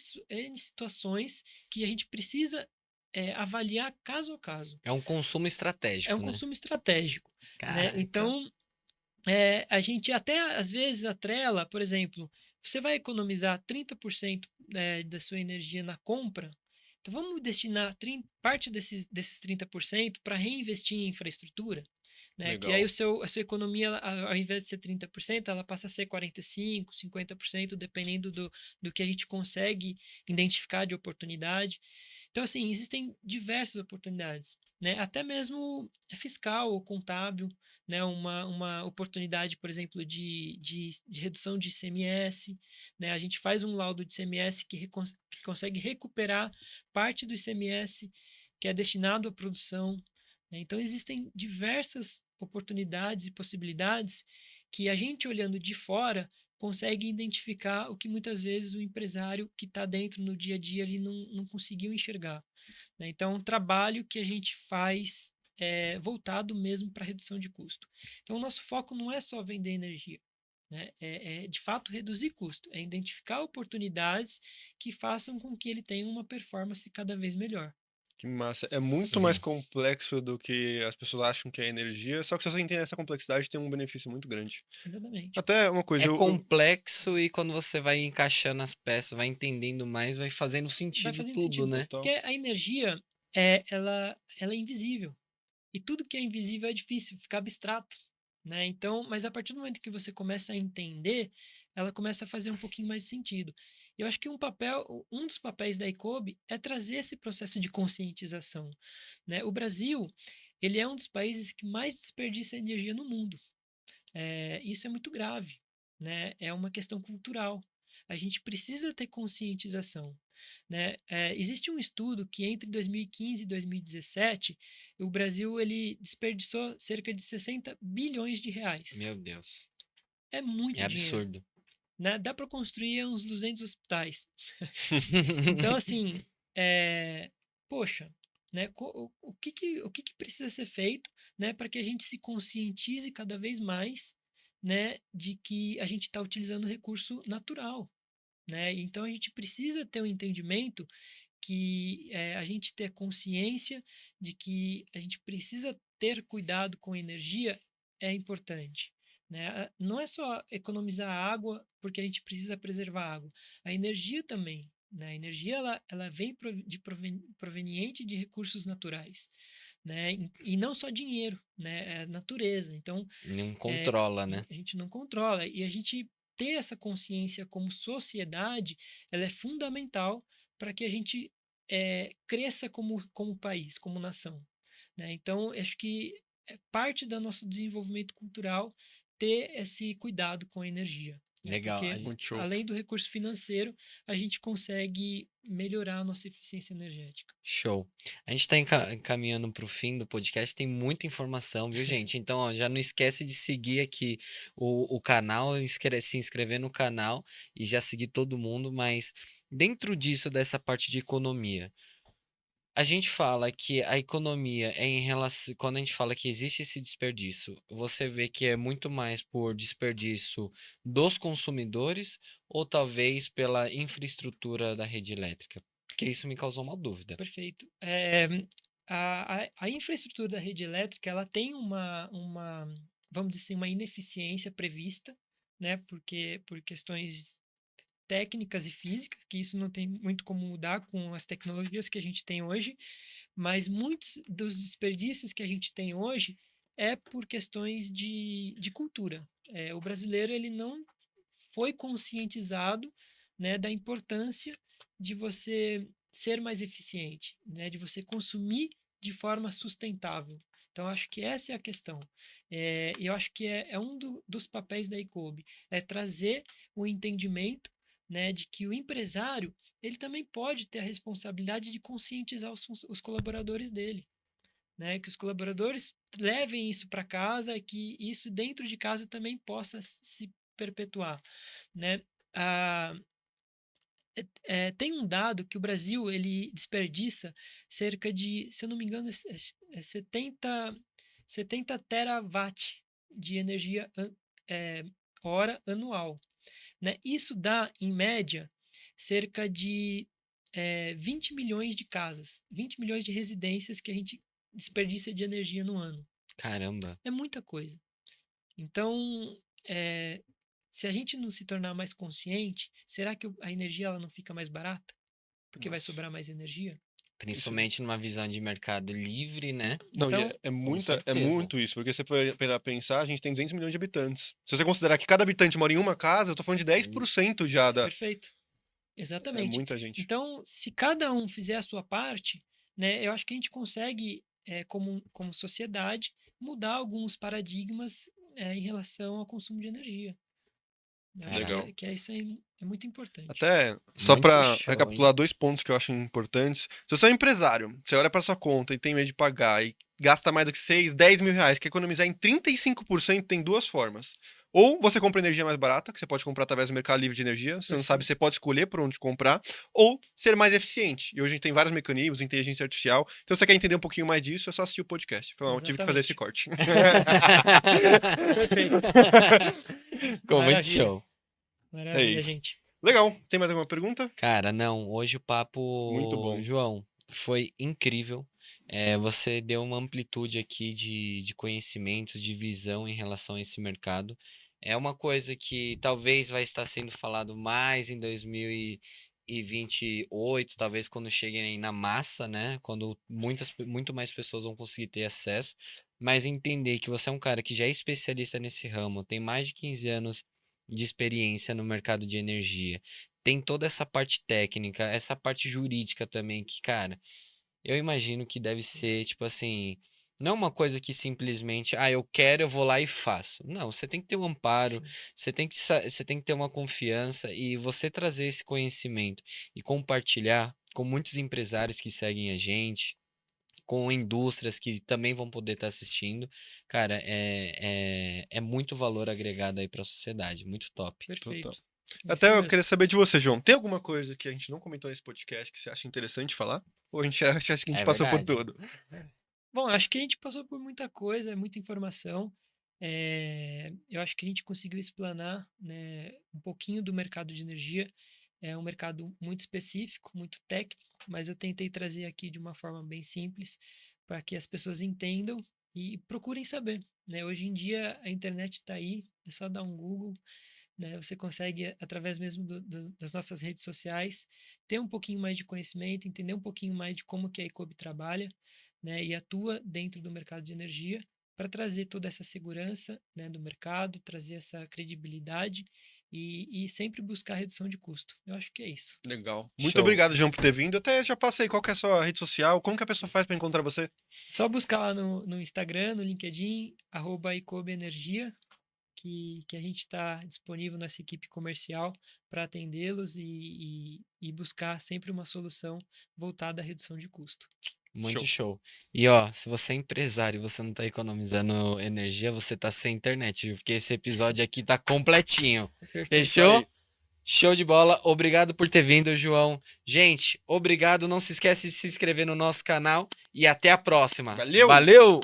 situações que a gente precisa avaliar caso a caso. é um consumo É um estratégico, né? consumo estratégico. Né? Caraca. Então, a gente até às vezes atrela, por exemplo, você vai economizar 30% da sua energia na compra, então vamos destinar parte desses 30% para reinvestir em infraestrutura, né? Que aí Legal. a sua economia, ao invés de ser 30%, ela passa a ser 45%, 50%, dependendo do que a gente consegue identificar de oportunidade. Então, assim, existem diversas oportunidades, né? Até mesmo fiscal ou contábil, né? Uma oportunidade, por exemplo, de redução de ICMS, né? A gente faz um laudo de ICMS que consegue recuperar parte do ICMS que é destinado à produção, né? Então, existem diversas oportunidades e possibilidades que a gente, olhando de fora, consegue identificar o que muitas vezes o empresário que está dentro no dia a dia ele não conseguiu enxergar. Né? Então, é um trabalho que a gente faz voltado mesmo para redução de custo. Então, o nosso foco não é só vender energia, né? É de fato reduzir custo, é identificar oportunidades que façam com que ele tenha uma performance cada vez melhor. Que massa. É muito mais Hum. complexo do que as pessoas acham que é energia, só que se você entender essa complexidade, tem um benefício muito grande. Exatamente. Até uma coisa, É complexo e quando você vai encaixando as peças, vai entendendo mais, vai fazendo Vai sentido fazendo tudo, sentido, né? porque total. a energia, ela é invisível. E tudo que é invisível é difícil, fica abstrato, né? Então, mas a partir do momento que você começa a entender, ela começa a fazer um pouquinho mais de sentido. Eu acho que um dos papéis da ICOB é trazer esse processo de conscientização, né? O Brasil, ele é um dos países que mais desperdiça energia no mundo. Isso é muito grave, né? É uma questão cultural. A gente precisa ter conscientização, né? Existe um estudo que entre 2015 e 2017, o Brasil ele desperdiçou cerca de 60 bilhões de reais. Meu Deus. É É muito dinheiro, absurdo. né? Dá para construir uns 200 hospitais. Então, assim, poxa, né? O que que precisa ser feito, né, para que a gente se conscientize cada vez mais, né, de que a gente está utilizando recurso natural, né? Então a gente precisa ter um entendimento que a gente ter consciência de que a gente precisa ter cuidado com a energia é importante. Né? Não é só economizar água porque a gente precisa preservar a água. A energia também. Né? A energia ela vem proveniente de recursos naturais. né? E não só dinheiro, né? É natureza. Então, Não controla, né? a gente não controla. E a gente ter essa consciência como sociedade, ela é fundamental para que a gente cresça como país, como nação, né? Então, acho que é parte do nosso desenvolvimento cultural ter esse cuidado com a energia, né? Legal. Porque Muito show. além do recurso financeiro, a gente consegue melhorar a nossa eficiência energética. Show. A gente tá encaminhando para o fim do podcast, tem muita informação, viu, gente? Então, ó, já não esquece de seguir aqui o canal, se inscrever no canal e já seguir todo mundo, mas dentro disso, dessa parte de economia, a gente fala que a economia é em relação. Quando a gente fala que existe esse desperdício, você vê que é muito mais por desperdício dos consumidores ou talvez pela infraestrutura da rede elétrica? Porque isso me causou uma dúvida. Perfeito. A infraestrutura da rede elétrica, ela tem vamos dizer assim, uma ineficiência prevista, né? Porque por questões técnicas e físicas, que isso não tem muito como mudar com as tecnologias que a gente tem hoje, mas muitos dos desperdícios que a gente tem hoje é por questões de cultura. O brasileiro, ele não foi conscientizado, né, da importância de você ser mais eficiente, né, de você consumir de forma sustentável. Então, acho que essa é a questão. Eu acho que é dos papéis da ICOB, é trazer o entendimento, né, de que o empresário ele também pode ter a responsabilidade de conscientizar os colaboradores dele, né, que os colaboradores levem isso para casa, que isso dentro de casa também possa se perpetuar, né? Ah, tem um dado que o Brasil ele desperdiça cerca de, se eu não me engano, 70 terawatt de energia é, hora anual, né? Isso dá, em média, cerca de 20 milhões de casas, 20 milhões de residências que a gente desperdiça de energia no ano. Caramba. É muita coisa. Então, é, se a gente não se tornar mais consciente, será que a energia ela não fica mais barata? Porque vai Nossa. sobrar mais energia? Isso. Principalmente numa visão de mercado livre, né? Não, e Então, Com é certeza. muito isso, porque se você for para pensar, a gente tem 200 milhões de habitantes. Se você considerar que cada habitante mora em uma casa, eu tô falando de 10% já da. perfeito. É Exatamente. muita gente. Então, se cada um fizer a sua parte, né, eu acho que a gente consegue, como sociedade, mudar alguns paradigmas, em relação ao consumo de energia. Eu acho Caraca, Legal. que isso aí é muito importante. Até só muito para show, recapitular hein? dois pontos que eu acho importantes. Se você é um empresário, você olha para sua conta e tem medo de pagar e gasta mais do que 6, 10 mil reais, quer economizar em 35%, tem duas formas. Ou você compra energia mais barata, que você pode comprar através do Mercado Livre de Energia, você não sabe, Perfeito. você pode escolher por onde comprar, ou ser mais eficiente. E hoje a gente tem vários mecanismos, inteligência artificial. Então, se você quer entender um pouquinho mais disso, é só assistir o podcast. Foi, eu tive que fazer esse Exatamente. corte. Perfeito. Ficou muito Maravilha. show. É Maravilha, isso. gente. Legal. Tem mais alguma pergunta? Cara, não, hoje o Muito papo, bom. João, foi incrível. Você deu uma amplitude aqui de conhecimento, de visão em relação a esse mercado. É uma coisa que talvez vai estar sendo falado mais em 2028, talvez quando cheguem na massa, né? Quando muito mais pessoas vão conseguir ter acesso. Mas entender que você é um cara que já é especialista nesse ramo, tem mais de 15 anos de experiência no mercado de energia, tem toda essa parte técnica, essa parte jurídica também, que, cara, eu imagino que deve ser, tipo assim, não uma coisa que simplesmente, eu quero, eu vou lá e faço. Não, você tem que ter um amparo, Sim, você tem que ter uma confiança e você trazer esse conhecimento e compartilhar com muitos empresários que seguem a gente, com indústrias que também vão poder estar assistindo. Cara, é muito valor agregado aí para a sociedade, muito top. Total. perfeito. É isso Até eu mesmo. queria saber de você, João. Tem alguma coisa que a gente não comentou nesse podcast que você acha interessante falar? Ou a gente acha que a gente É passou por verdade. tudo? Bom, acho que a gente passou por muita coisa, muita informação. Eu acho que a gente conseguiu explanar, né, um pouquinho do mercado de energia. É um mercado muito específico, muito técnico, mas eu tentei trazer aqui de uma forma bem simples para que as pessoas entendam e procurem saber, né? Hoje em dia a internet está aí, é só dar um Google, né? Você consegue, através mesmo das nossas redes sociais, ter um pouquinho mais de conhecimento, entender um pouquinho mais de como que a ICOB trabalha, né, e atua dentro do mercado de energia para trazer toda essa segurança, né, do mercado, trazer essa credibilidade e sempre buscar redução de custo. Eu acho que é isso. Legal. Muito Show. obrigado, João, por ter vindo. Até já passei qual que é a sua rede social, como que a pessoa faz para encontrar você? Só buscar lá no Instagram, no LinkedIn, @icobeenergia, que a gente está disponível nessa equipe comercial para atendê-los e buscar sempre uma solução voltada à redução de custo. Muito Show. show. E ó, se você é empresário e você não tá economizando energia, você tá sem internet, viu? Porque esse episódio aqui tá completinho. Perfeito. Isso aí. Fechou? Show de bola. Obrigado por ter vindo, João. Gente, obrigado. Não se esquece de se inscrever no nosso canal e até a próxima. Valeu! Valeu!